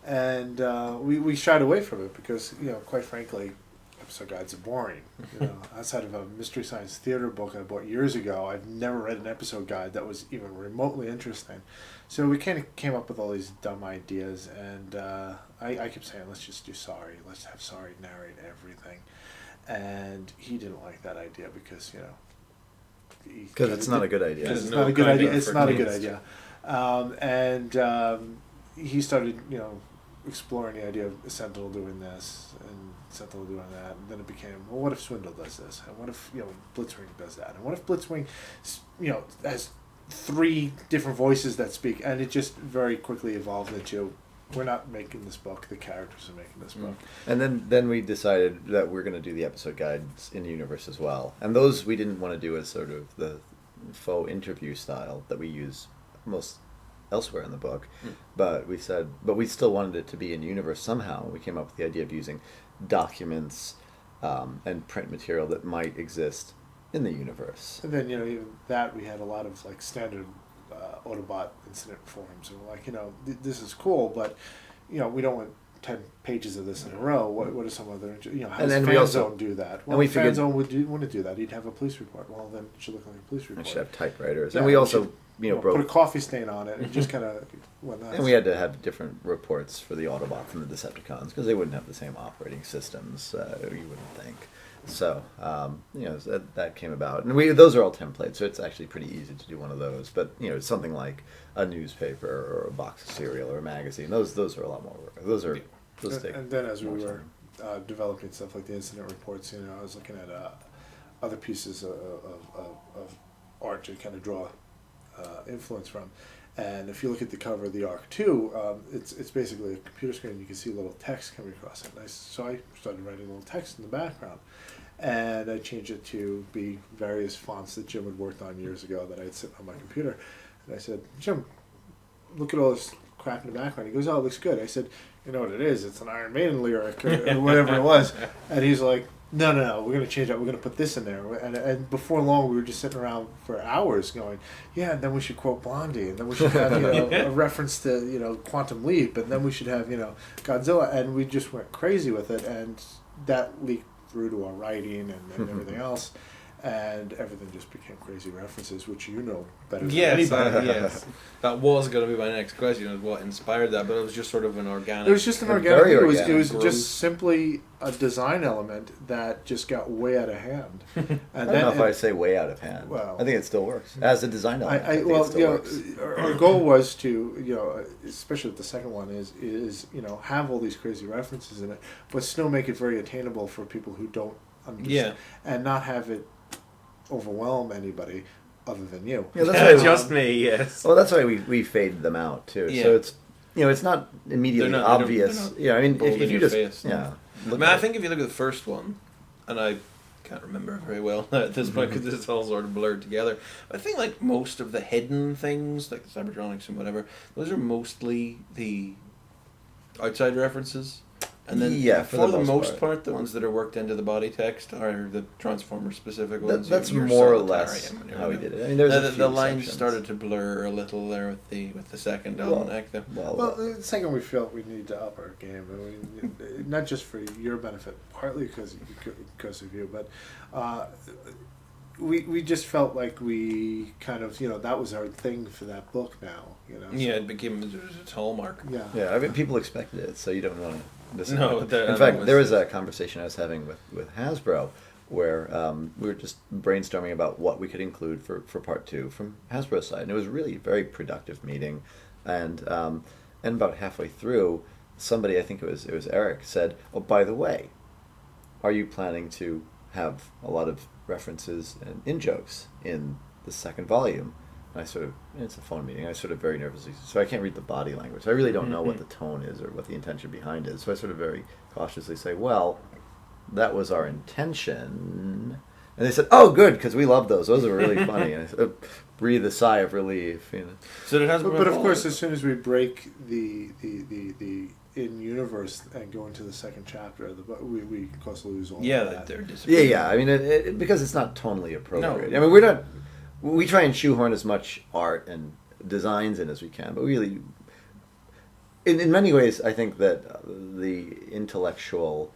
Speaker 2: And we shied away from it because, quite frankly, episode guides are boring. Outside of a Mystery Science Theater book I bought years ago, I've never read an episode guide that was even remotely interesting. So we kind of came up with all these dumb ideas, and I kept saying, let's just do Sorry. Let's have Sorry narrate everything. And he didn't like that idea because,
Speaker 3: because it's not a good idea.
Speaker 2: It's not a good idea. It's not a good idea. And he started, exploring the idea of Sentinel doing this and Sentinel doing that, and then it became, well, what if Swindle does this, and what if Blitzwing does that, and what if Blitzwing, has 3 different voices that speak, and it just very quickly evolved into, we're not making this book, the characters are making this book.
Speaker 3: And then we decided that we're going to do the episode guides in the universe as well, and those we didn't want to do as sort of the faux interview style that we use most elsewhere in the book, but we still wanted it to be in universe somehow. We came up with the idea of using documents and print material that might exist in the universe.
Speaker 2: And then even that, we had a lot of standard Autobot incident forums, and we're like, this is cool, but we don't want 10 pages of this in a row. What are some other, how does Fanzone do that? Well,
Speaker 3: and we figured
Speaker 2: Fanzone wouldn't do that. He'd have a police report. Well, then it should look like a police report.
Speaker 3: It should have typewriters.
Speaker 2: Yeah,
Speaker 3: and we also
Speaker 2: put
Speaker 3: broke
Speaker 2: a coffee stain on it and just kind of went nuts.
Speaker 3: And we had to have different reports for the Autobots and the Decepticons because they wouldn't have the same operating systems, you wouldn't think. So, that came about. And those are all templates, so it's actually pretty easy to do one of those. But, something like a newspaper or a box of cereal or a magazine, those are a lot more work. Those take
Speaker 2: and then as we
Speaker 3: more
Speaker 2: were
Speaker 3: time.
Speaker 2: developing stuff like the incident reports, I was looking at other pieces of art to kind of draw influence from. And if you look at the cover of the Arc 2, it's basically a computer screen. You can see little text coming across it. So I started writing little text in the background. And I changed it to be various fonts that Jim had worked on years ago that I had sitting on my computer. And I said, Jim, look at all this crap in the background. He goes, oh, it looks good. I said, you know what it is? It's an Iron Maiden lyric or whatever it was. And he's like, no, we're going to change that. We're going to put this in there. And before long, we were just sitting around for hours going, yeah, and then we should quote Blondie, and then we should have, a reference to, Quantum Leap, and then we should have, Godzilla. And we just went crazy with it, and that leaked through to our writing and everything else. And everything just became crazy references, which better than anybody.
Speaker 4: Yes. That was going to be my next question, is what inspired that, but it was just sort of an organic...
Speaker 2: It was just an organic thing. It was
Speaker 4: growth.
Speaker 2: just simply a design element that just got way out of hand. And
Speaker 3: I don't know if I say way out of hand.
Speaker 2: Well,
Speaker 3: I think it still works. As a design element, I think it still works.
Speaker 2: Our goal was to, especially with the second one, is have all these crazy references in it, but still make it very attainable for people who don't understand, and not have it overwhelm anybody other than you.
Speaker 3: Yeah, that's why
Speaker 4: just me, yes.
Speaker 3: Well, that's why we faded them out too.
Speaker 4: Yeah.
Speaker 3: So it's it's not immediately obvious.
Speaker 4: They're not
Speaker 3: If you just
Speaker 4: face. I think if you look at the first one, and I can't remember it very well at this point because it's all sort of blurred together. I think like most of the hidden things, like the Cybertronics and whatever, those are mostly the outside references. And then for the most part, the ones that are worked into the body text are the Transformer specific ones.
Speaker 3: That's more or less how we did it. I mean, there's
Speaker 4: the lines started to blur a little there with the second almanac.
Speaker 2: Well, the second we felt we need to up our game. I mean, not just for your benefit, partly because of you, but we just felt like we kind of that was our thing for that book now.
Speaker 4: Yeah, it became its hallmark.
Speaker 2: Yeah.
Speaker 3: I mean, people expected it, so you don't want to.
Speaker 4: No,
Speaker 3: in fact, there was a conversation I was having with Hasbro where we were just brainstorming about what we could include for part 2 from Hasbro's side, and it was really a very productive meeting. And about halfway through, somebody, I think it was Eric, said, "Oh, by the way, are you planning to have a lot of references and in-jokes in the second volume?" And I sort of, it's a phone meeting, I sort of very nervously, so I can't read the body language. I really don't know what the tone is or what the intention behind it. So I sort of very cautiously say, "Well, that was our intention." And they said, "Oh, good, because we love those. Those are really funny." And I sort of breathe a sigh of relief.
Speaker 4: So it has.
Speaker 2: But of course, as soon as we break the in universe and go into the second chapter of the book, we of course lose all of that.
Speaker 4: They're disappearing.
Speaker 3: Yeah. I mean, because it's not tonally appropriate.
Speaker 4: No.
Speaker 3: I mean, we try and shoehorn as much art and designs in as we can, but really, in many ways, I think that the intellectual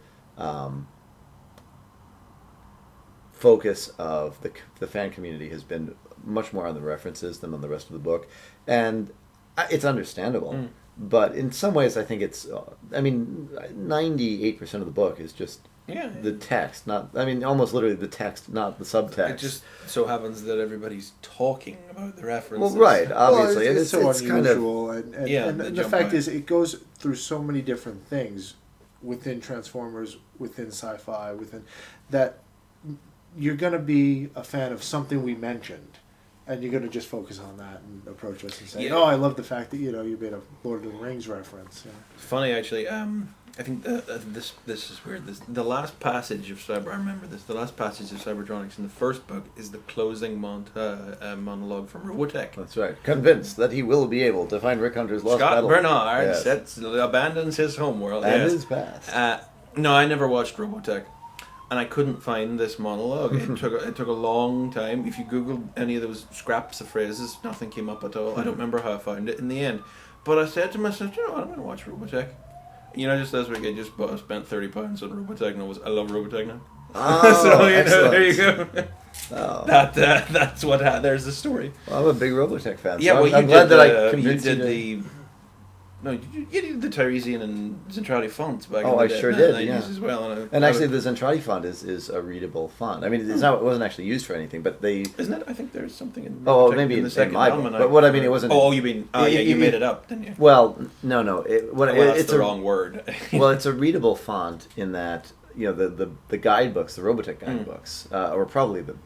Speaker 3: focus of the fan community has been much more on the references than on the rest of the book, and it's understandable. But in some ways, I think it's. I mean, 98% of the book is just the text, almost literally the text, not the subtext.
Speaker 4: It just so happens that everybody's talking about the references.
Speaker 3: Well, right, obviously,
Speaker 2: it's so
Speaker 3: it's
Speaker 2: unusual,
Speaker 3: kind of,
Speaker 2: and the fact is, it goes through so many different things within Transformers, within sci-fi, within that. You're going to be a fan of something we mentioned, and you're going to just focus on that and approach us and say, "Oh, I love the fact that you made a Lord of the Rings reference." Yeah.
Speaker 4: Funny, actually. I think this is weird. The last passage of I remember this. The last passage of Cybertronics in the first book is the closing monologue from Robotech.
Speaker 3: That's right. Convinced that he will be able to find Rick Hunter's lost
Speaker 4: Scott
Speaker 3: battle.
Speaker 4: Bernard abandons his homeworld
Speaker 3: and his past.
Speaker 4: No, I never watched Robotech. And I couldn't find this monologue. It took a long time. If you Googled any of those scraps of phrases, nothing came up at all. I don't remember how I found it in the end. But I said to myself, you know what, I'm going to watch Robotech. Just this week I just spent £30 on Robotech, and I love Robotech now.
Speaker 3: Oh,
Speaker 4: so
Speaker 3: excellent.
Speaker 4: there you go.
Speaker 3: Oh.
Speaker 4: That's what there's the story.
Speaker 3: Well, I'm a big Robotech fan.
Speaker 4: Yeah,
Speaker 3: so
Speaker 4: well,
Speaker 3: I'm glad that I convinced you.
Speaker 4: You did the Tyresian and Zentradi fonts back
Speaker 3: Oh,
Speaker 4: in
Speaker 3: I
Speaker 4: the
Speaker 3: sure
Speaker 4: day,
Speaker 3: did,
Speaker 4: 90s
Speaker 3: yeah.
Speaker 4: as well.
Speaker 3: And actually, the Zentradi font is a readable font. I mean, it wasn't actually used for anything, but they...
Speaker 4: Isn't it? I think there's something in
Speaker 3: maybe
Speaker 4: in the second
Speaker 3: my
Speaker 4: album.
Speaker 3: book. But what I mean, it wasn't...
Speaker 4: Oh, you mean... you made it up, didn't you?
Speaker 3: Well, no.
Speaker 4: That's
Speaker 3: it's
Speaker 4: the wrong word.
Speaker 3: Well, it's a readable font in that... the guidebooks, the Robotech guidebooks,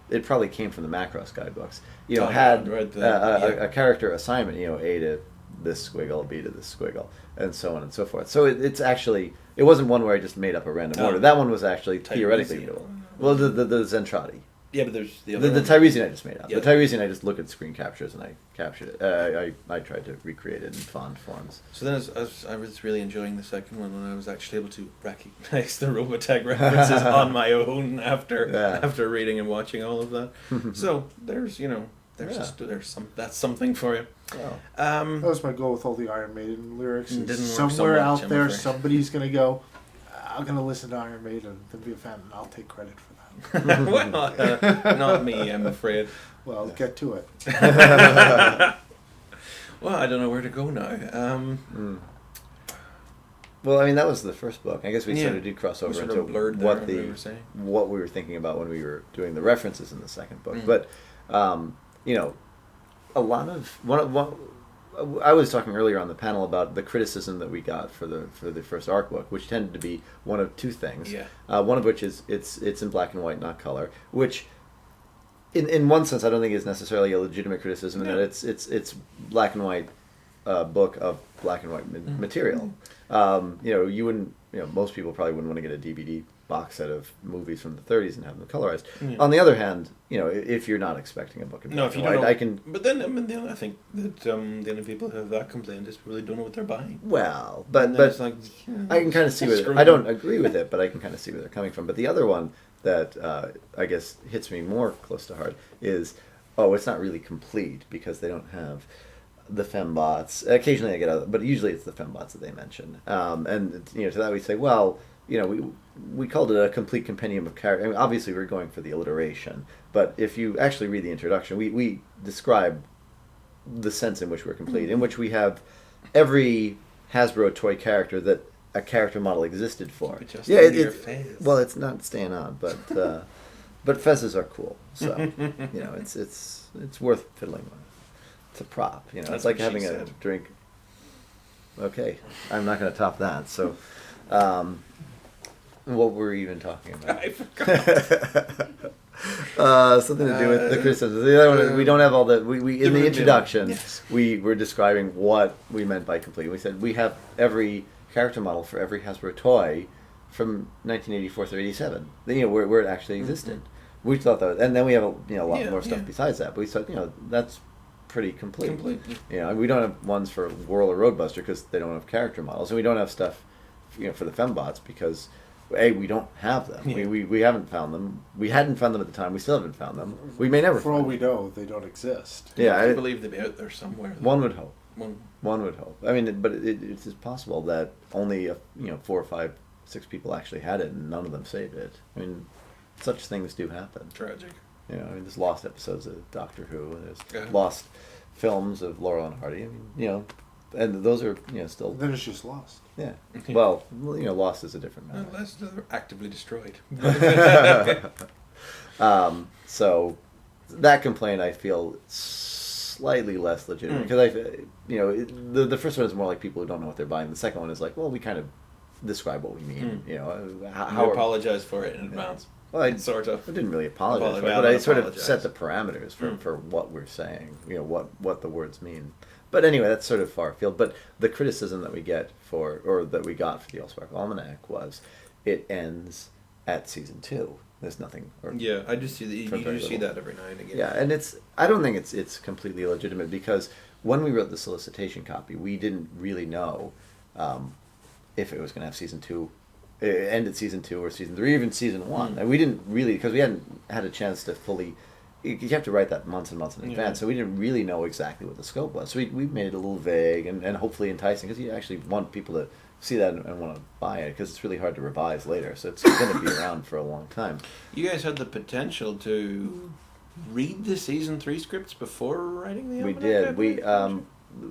Speaker 3: it probably came from the Macross guidebooks. Had a character assignment. A to this squiggle, B to this squiggle, and so on and so forth. So it's actually, it wasn't one where I just made up a random order. That one was actually theoretically readable. Well, the Zentradi.
Speaker 4: Yeah, but there's the other
Speaker 3: the Tyresian I just made up.
Speaker 4: Yeah.
Speaker 3: The Tyresian I just looked at screen captures and I captured it. I tried to recreate it in font forms.
Speaker 4: So then I was really enjoying the second one, and I was actually able to recognize the Robotech references on my own after reading and watching all of that. So there's that's something for you.
Speaker 3: Wow.
Speaker 2: That was my goal with all the Iron Maiden lyrics.
Speaker 4: Didn't work
Speaker 2: Somewhere
Speaker 4: so much,
Speaker 2: out
Speaker 4: I'm
Speaker 2: there,
Speaker 4: afraid.
Speaker 2: somebody's going to go, "I'm going to listen to Iron Maiden and be a fan, and I'll take credit for that."
Speaker 4: Well, not me, I'm afraid.
Speaker 2: Well, get to it.
Speaker 4: Well, I don't know where to go now.
Speaker 3: Well, I mean, that was the first book. I guess we sort of did cross
Speaker 4: We
Speaker 3: over
Speaker 4: sort
Speaker 3: into
Speaker 4: of blurred there,
Speaker 3: what
Speaker 4: we were saying.
Speaker 3: what we were thinking about when we were doing the references in the second book. But a lot of I was talking earlier on the panel about the criticism that we got for the first arc book, which tended to be one of two things.
Speaker 4: Yeah.
Speaker 3: One of which is it's in black and white, not color, which in one sense I don't think is necessarily a legitimate criticism in that it's black and white book of black and white material. You wouldn't, most people probably wouldn't want to get a DVD box set of movies from the 30s and have them colorized. On the other hand, if you're not expecting a book in black and white, I can...
Speaker 4: But then, I think that the only people who have that complaint is really don't know what they're buying.
Speaker 3: Well, but
Speaker 4: It's like,
Speaker 3: I can kind of see where... I don't agree with it, but I can kind of see where they're coming from. But the other one that I guess hits me more close to heart is, it's not really complete because they don't have the fembots. Occasionally I get other, but usually it's the fembots that they mention. And to that we say, well, we called it a complete compendium of characters. I mean, obviously we're going for the alliteration, but if you actually read the introduction, we describe the sense in which we're complete, in which we have every Hasbro toy character that a character model existed for. Well, it's not staying on, but but fezzes are cool, so it's worth fiddling with. It's a prop, it's like having a drink. Okay, I'm not going to top that. So, what were we even talking about?
Speaker 4: I forgot.
Speaker 3: Something to do with the criticisms. The other one, we don't have all the we in the introduction.
Speaker 4: Yes.
Speaker 3: We were describing what we meant by complete. We said we have every character model for every Hasbro toy from 1984 through 87. Where it actually existed. We thought that, and then we have a lot more stuff besides that. But we thought that's pretty complete. And we don't have ones for Whirl or Roadbuster because they don't have character models, and we don't have stuff for the Fembots because we don't have them.
Speaker 4: Yeah.
Speaker 3: We haven't found them. We hadn't found them at the time. We still haven't found them. We may never.
Speaker 2: For all we know, they don't exist.
Speaker 3: Yeah,
Speaker 4: I believe they'd be out there somewhere.
Speaker 3: One would hope.
Speaker 4: One
Speaker 3: would hope. I mean, but it's just possible that only 4 or 5, 6 people actually had it, and none of them saved it. I mean, such things do happen.
Speaker 4: Tragic.
Speaker 3: There's lost episodes of Doctor Who, and there's
Speaker 4: Yeah.
Speaker 3: lost films of Laurel and Hardy. I mean, and those are still.
Speaker 2: Then it's just lost.
Speaker 3: Yeah. Well, lost is a different matter.
Speaker 4: Unless they're actively destroyed.
Speaker 3: So that complaint I feel slightly less legitimate because the first one is more like people who don't know what they're buying. The second one is like, well, we kind of describe what we mean.
Speaker 4: How apologize for it in advance.
Speaker 3: Well, I
Speaker 4: sort of.
Speaker 3: I didn't really apologize for it,
Speaker 4: Well,
Speaker 3: but I sort of
Speaker 4: apologize.
Speaker 3: set the parameters for what we're saying. What the words mean. But anyway, that's sort of far afield. But the criticism that we got for the Allspark Almanac was it ends at season 2. There's nothing.
Speaker 4: Yeah, I just see that. You
Speaker 3: very
Speaker 4: see
Speaker 3: little.
Speaker 4: that every now and again.
Speaker 3: Yeah, and I don't think it's completely illegitimate because when we wrote the solicitation copy, we didn't really know if it was going to have season 2, end at season 2 or season 3, even season 1. And we didn't really, because we hadn't had a chance to fully. You have to write that months and months in advance, so we didn't really know exactly what the scope was. So we made it a little vague and hopefully enticing because you actually want people to see that and want to buy it because it's really hard to revise later. So it's going to be around for a long time.
Speaker 4: You guys had the potential to read the season 3 scripts before writing the
Speaker 3: We
Speaker 4: almanac,
Speaker 3: did.
Speaker 4: I believe?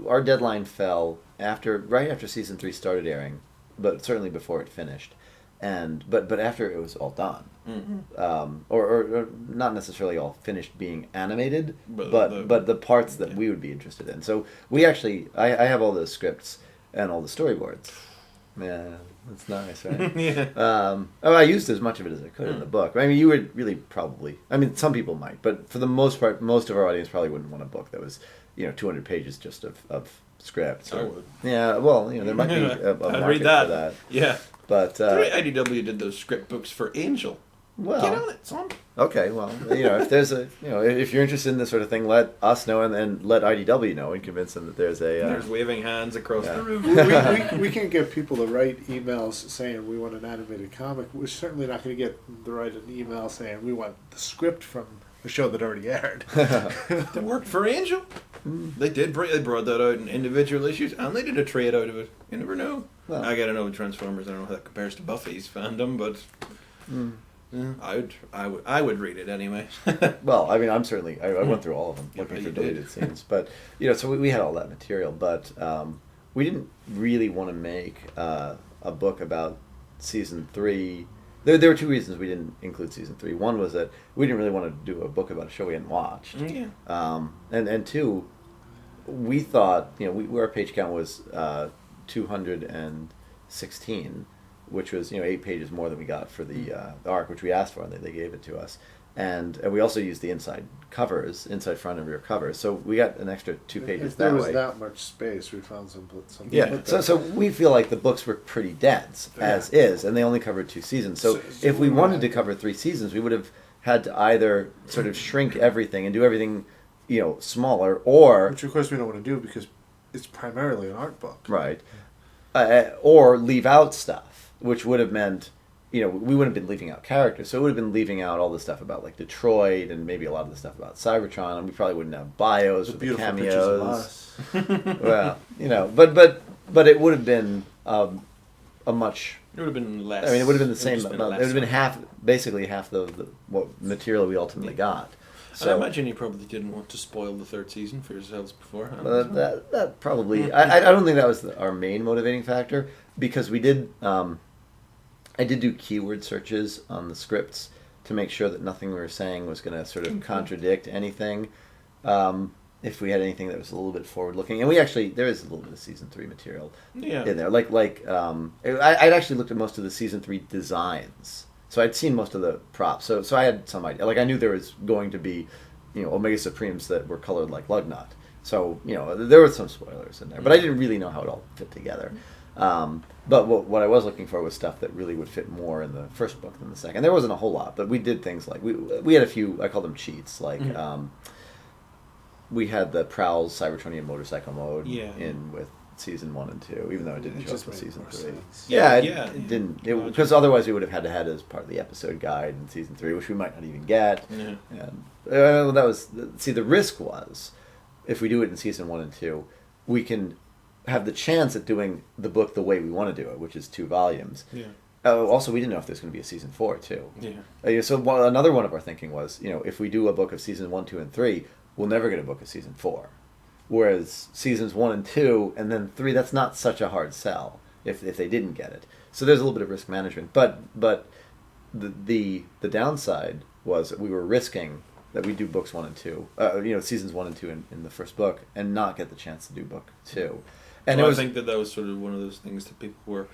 Speaker 3: Our deadline fell right after season 3 started airing, but certainly before it finished, but after it was all done. Or not necessarily all finished being animated, but the parts that we would be interested in. So we actually, I have all the scripts and all the storyboards. Yeah, that's nice, right?
Speaker 4: Yeah.
Speaker 3: I used as much of it as I could in the book. I mean, you would really probably. I mean, some people might, but for the most part, most of our audience probably wouldn't want a book that was 200 pages just of scripts.
Speaker 4: I would.
Speaker 3: Yeah, well, there might be a
Speaker 4: I'd
Speaker 3: market
Speaker 4: read that.
Speaker 3: for that.
Speaker 4: Yeah.
Speaker 3: But
Speaker 4: IDW did those script books for Angel.
Speaker 3: well,
Speaker 4: Get on it, son.
Speaker 3: okay, well, if there's if you're interested in this sort of thing, let us know and let IDW know and convince them that there's a.
Speaker 4: There's waving hands across
Speaker 3: yeah.
Speaker 4: the room.
Speaker 2: we can't get people to write emails saying we want an animated comic. We're certainly not going to get them to write an email saying we want the script from a show that already aired.
Speaker 4: They worked for Angel. They did. They brought that out in individual issues, and they did a trade out of it. You never know.
Speaker 3: Well.
Speaker 4: I gotta know Transformers. I don't know how that compares to Buffy's fandom, but yeah, I would read it anyway.
Speaker 3: Well, I mean, I'm certainly. I went through all of them looking for
Speaker 4: you
Speaker 3: deleted
Speaker 4: did.
Speaker 3: scenes, but so we had all that material, but we didn't really want to make a book about season 3. There were 2 reasons we didn't include season 3. One was that we didn't really want to do a book about a show we hadn't watched.
Speaker 4: Yeah.
Speaker 3: And 2, we thought our page count was 216, which was 8 pages more than we got for the arc, which we asked for, and they gave it to us. And we also used the inside covers, inside front and rear covers, so we got an extra 2 pages
Speaker 2: If there
Speaker 3: that
Speaker 2: was
Speaker 3: way.
Speaker 2: that much space, we found some.
Speaker 3: Yeah, so we feel like the books were pretty dense as is, and they only covered 2 seasons. So if we wanted to cover 3 seasons, we would have had to either sort of shrink everything and do everything, smaller, or
Speaker 2: Which of course we don't want to do because it's primarily an art book.
Speaker 3: right, or leave out stuff, which would have meant. We wouldn't have been leaving out characters, so it would have been leaving out all the stuff about like Detroit and maybe a lot of the stuff about Cybertron, and we probably wouldn't have bios with the
Speaker 2: Beautiful pictures of
Speaker 3: cameos.
Speaker 2: us.
Speaker 3: Well, but it would have been a much.
Speaker 4: It would have been less.
Speaker 3: I mean, it would have been the same
Speaker 4: just been
Speaker 3: amount. It
Speaker 4: less
Speaker 3: would have been
Speaker 4: one.
Speaker 3: basically half the what material we ultimately got.
Speaker 4: And
Speaker 3: So
Speaker 4: I imagine you probably didn't want to spoil the 3rd season for yourselves beforehand.
Speaker 3: that probably. I don't think that was our main motivating factor because we did. I did do keyword searches on the scripts to make sure that nothing we were saying was going to sort of contradict anything. if we had anything that was a little bit forward looking, and there is a little bit of season 3 material
Speaker 4: Yeah.
Speaker 3: in there. I'd actually looked at most of the season 3 designs, so I'd seen most of the props. So I had some idea. Like I knew there was going to be, Omega Supremes that were colored like Lugnut. So there were some spoilers in there, but I didn't really know how it all fit together. But what I was looking for was stuff that really would fit more in the first book than the second. There wasn't a whole lot, but we did things like we had a few. I call them cheats. Like we had the Prowl's Cybertronian motorcycle mode in with season 1 and 2, even though it didn't show up for season 3. It didn't, because otherwise we would have had to had it as part of the episode guide in season 3, which we might not even get.
Speaker 4: Yeah.
Speaker 3: And the risk was, if we do it in season 1 and 2, we can have the chance at doing the book the way we want to do it, which is 2 volumes.
Speaker 4: Yeah.
Speaker 3: Also, we didn't know if there's going to be a season 4 too.
Speaker 4: Yeah.
Speaker 3: So another one of our thinking was, if we do a book of season 1, 2, and 3, we'll never get a book of season 4. Whereas seasons 1 and 2 and then 3, that's not such a hard sell if they didn't get it. So there's a little bit of risk management. But the downside was that we were risking that we do books 1 and 2, seasons 1 and 2 in the first book, and not get the chance to do book 2. And
Speaker 4: I think that was sort of one of those things that people were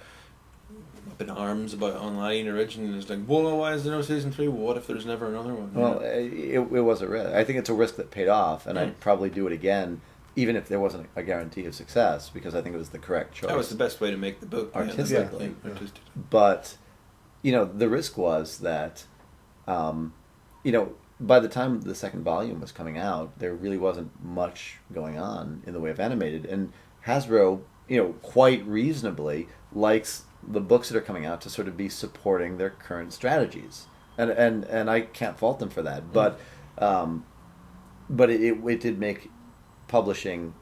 Speaker 4: up in arms about online originally. It's like, whoa, why is there no season 3? What if there's never another one?
Speaker 3: Well, it was a risk. I think it's a risk that paid off, and I'd probably do it again, even if there wasn't a guarantee of success, because I think it was the correct choice.
Speaker 4: That was the best way to make the book.
Speaker 3: Artistically.
Speaker 4: Yeah.
Speaker 3: But, the risk was that, by the time the second volume was coming out, there really wasn't much going on in the way of animated, and Hasbro, quite reasonably likes the books that are coming out to sort of be supporting their current strategies, and I can't fault them for that. But it did make publishing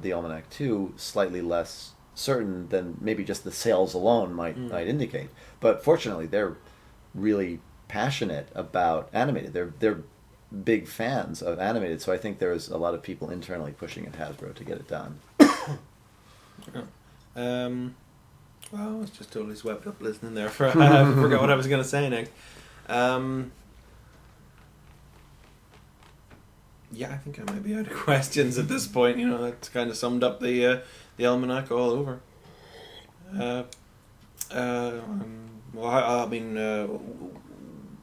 Speaker 3: the Almanac 2 slightly less certain than maybe just the sales alone might indicate. But fortunately, they're really passionate about animated. They're big fans of animated, so I think there's a lot of people internally pushing at Hasbro to get it done.
Speaker 4: Well, I was just totally swept up listening there. I forgot what I was going to say next. Yeah, I think I might be out of questions at this point. That's kind of summed up the almanac all over.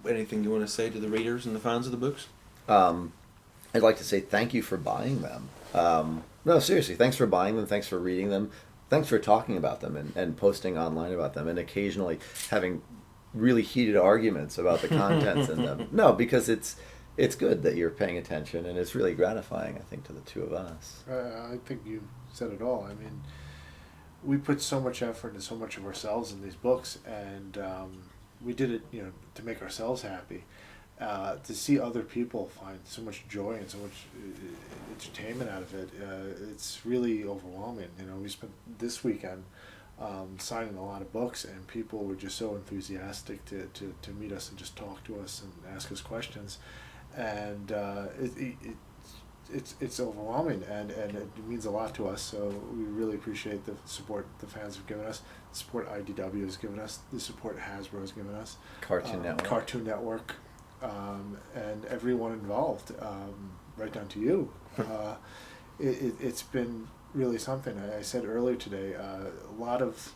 Speaker 4: Anything you want to say to the readers and the fans of the books?
Speaker 3: I'd like to say thank you for buying them. No, seriously, thanks for buying them. Thanks for reading them. Thanks for talking about them and posting online about them, and occasionally having really heated arguments about the contents in them. No, because it's good that you're paying attention, and it's really gratifying, I think, to the two of us.
Speaker 2: I think you said it all. I mean, we put so much effort and so much of ourselves in these books, and we did it, to make ourselves happy. To see other people find so much joy and so much entertainment out of it, it's really overwhelming. We spent this weekend signing a lot of books, and people were just so enthusiastic to meet us and just talk to us and ask us questions, and it's overwhelming, and it means a lot to us. So we really appreciate the support the fans have given us, the support IDW has given us, the support Hasbro has given us,
Speaker 3: Cartoon
Speaker 2: Network. And everyone involved, right down to you. It's been really something. I said earlier today, a lot of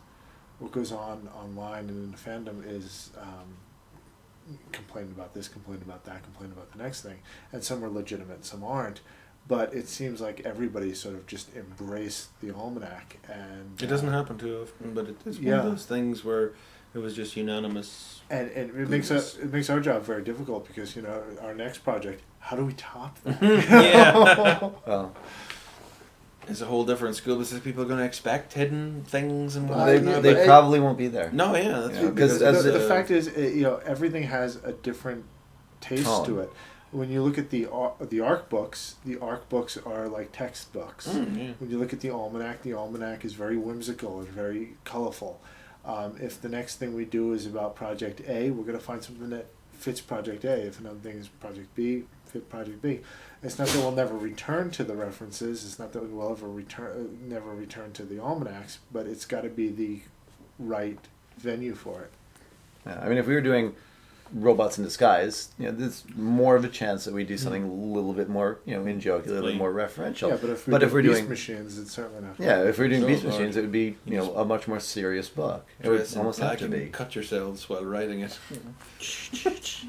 Speaker 2: what goes on online and in the fandom is complaining about this, complaining about that, complaining about the next thing. And some are legitimate, some aren't. But it seems like everybody sort of just embraced the almanac. And
Speaker 4: it doesn't happen too often, but it's one of those things where it was just unanimous.
Speaker 2: And it makes our job very difficult, because our next project, how do we top that?
Speaker 4: Yeah.
Speaker 3: Well,
Speaker 4: it's a whole different school. People are going to expect hidden things and
Speaker 3: they probably won't be there.
Speaker 4: No, yeah, that's
Speaker 2: because the fact is, everything has a different taste to it. When you look at the ARC books are like textbooks.
Speaker 4: Yeah.
Speaker 2: When you look at the almanac is very whimsical and very colorful. If the next thing we do is about Project A, we're going to find something that fits Project A. If another thing is Project B, fit Project B. It's not that we'll never return to the references. It's not that we will never return to the almanacs, but it's got to be the right venue for it.
Speaker 3: Yeah, I mean, if we were doing robots in disguise, there's more of a chance that we do something a little bit more, in joke, a little bit more referential.
Speaker 2: Yeah, but if
Speaker 3: we're
Speaker 2: Beast
Speaker 3: doing
Speaker 2: Machines, it's certainly not.
Speaker 3: Yeah, if we're doing
Speaker 4: So
Speaker 3: Beast
Speaker 4: hard.
Speaker 3: Machines, it would be a much more serious book. It would
Speaker 4: Dress in
Speaker 3: almost have
Speaker 4: black
Speaker 3: to
Speaker 4: and
Speaker 3: be.
Speaker 4: cut yourselves while writing it.
Speaker 3: Just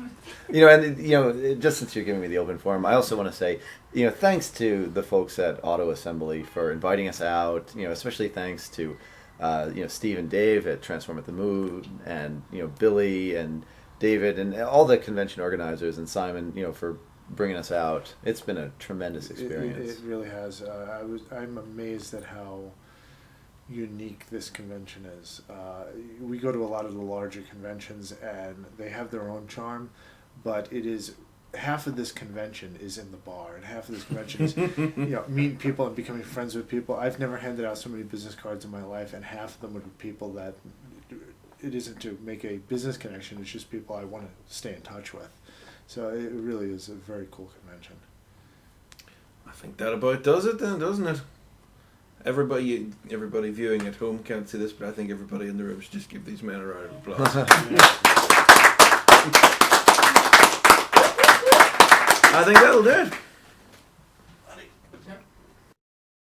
Speaker 3: since you're giving me the open forum, I also want to say, thanks to the folks at Auto Assembly for inviting us out. Especially thanks to, Steve and Dave at Transform at the Moon, and Billy and David and all the convention organizers, and Simon, for bringing us out. It's been a tremendous experience.
Speaker 2: It really has. I'm amazed at how unique this convention is. We go to a lot of the larger conventions, and they have their own charm, but it is half of this convention is in the bar, and half of this convention is meeting people and becoming friends with people. I've never handed out so many business cards in my life, and half of them would be people that it isn't to make a business connection, it's just people I want to stay in touch with. So it really is a very cool convention.
Speaker 4: I think that about does it then, doesn't it? Everybody viewing at home can't see this, but I think everybody in the room should just give these men a round of applause. I think that'll do it.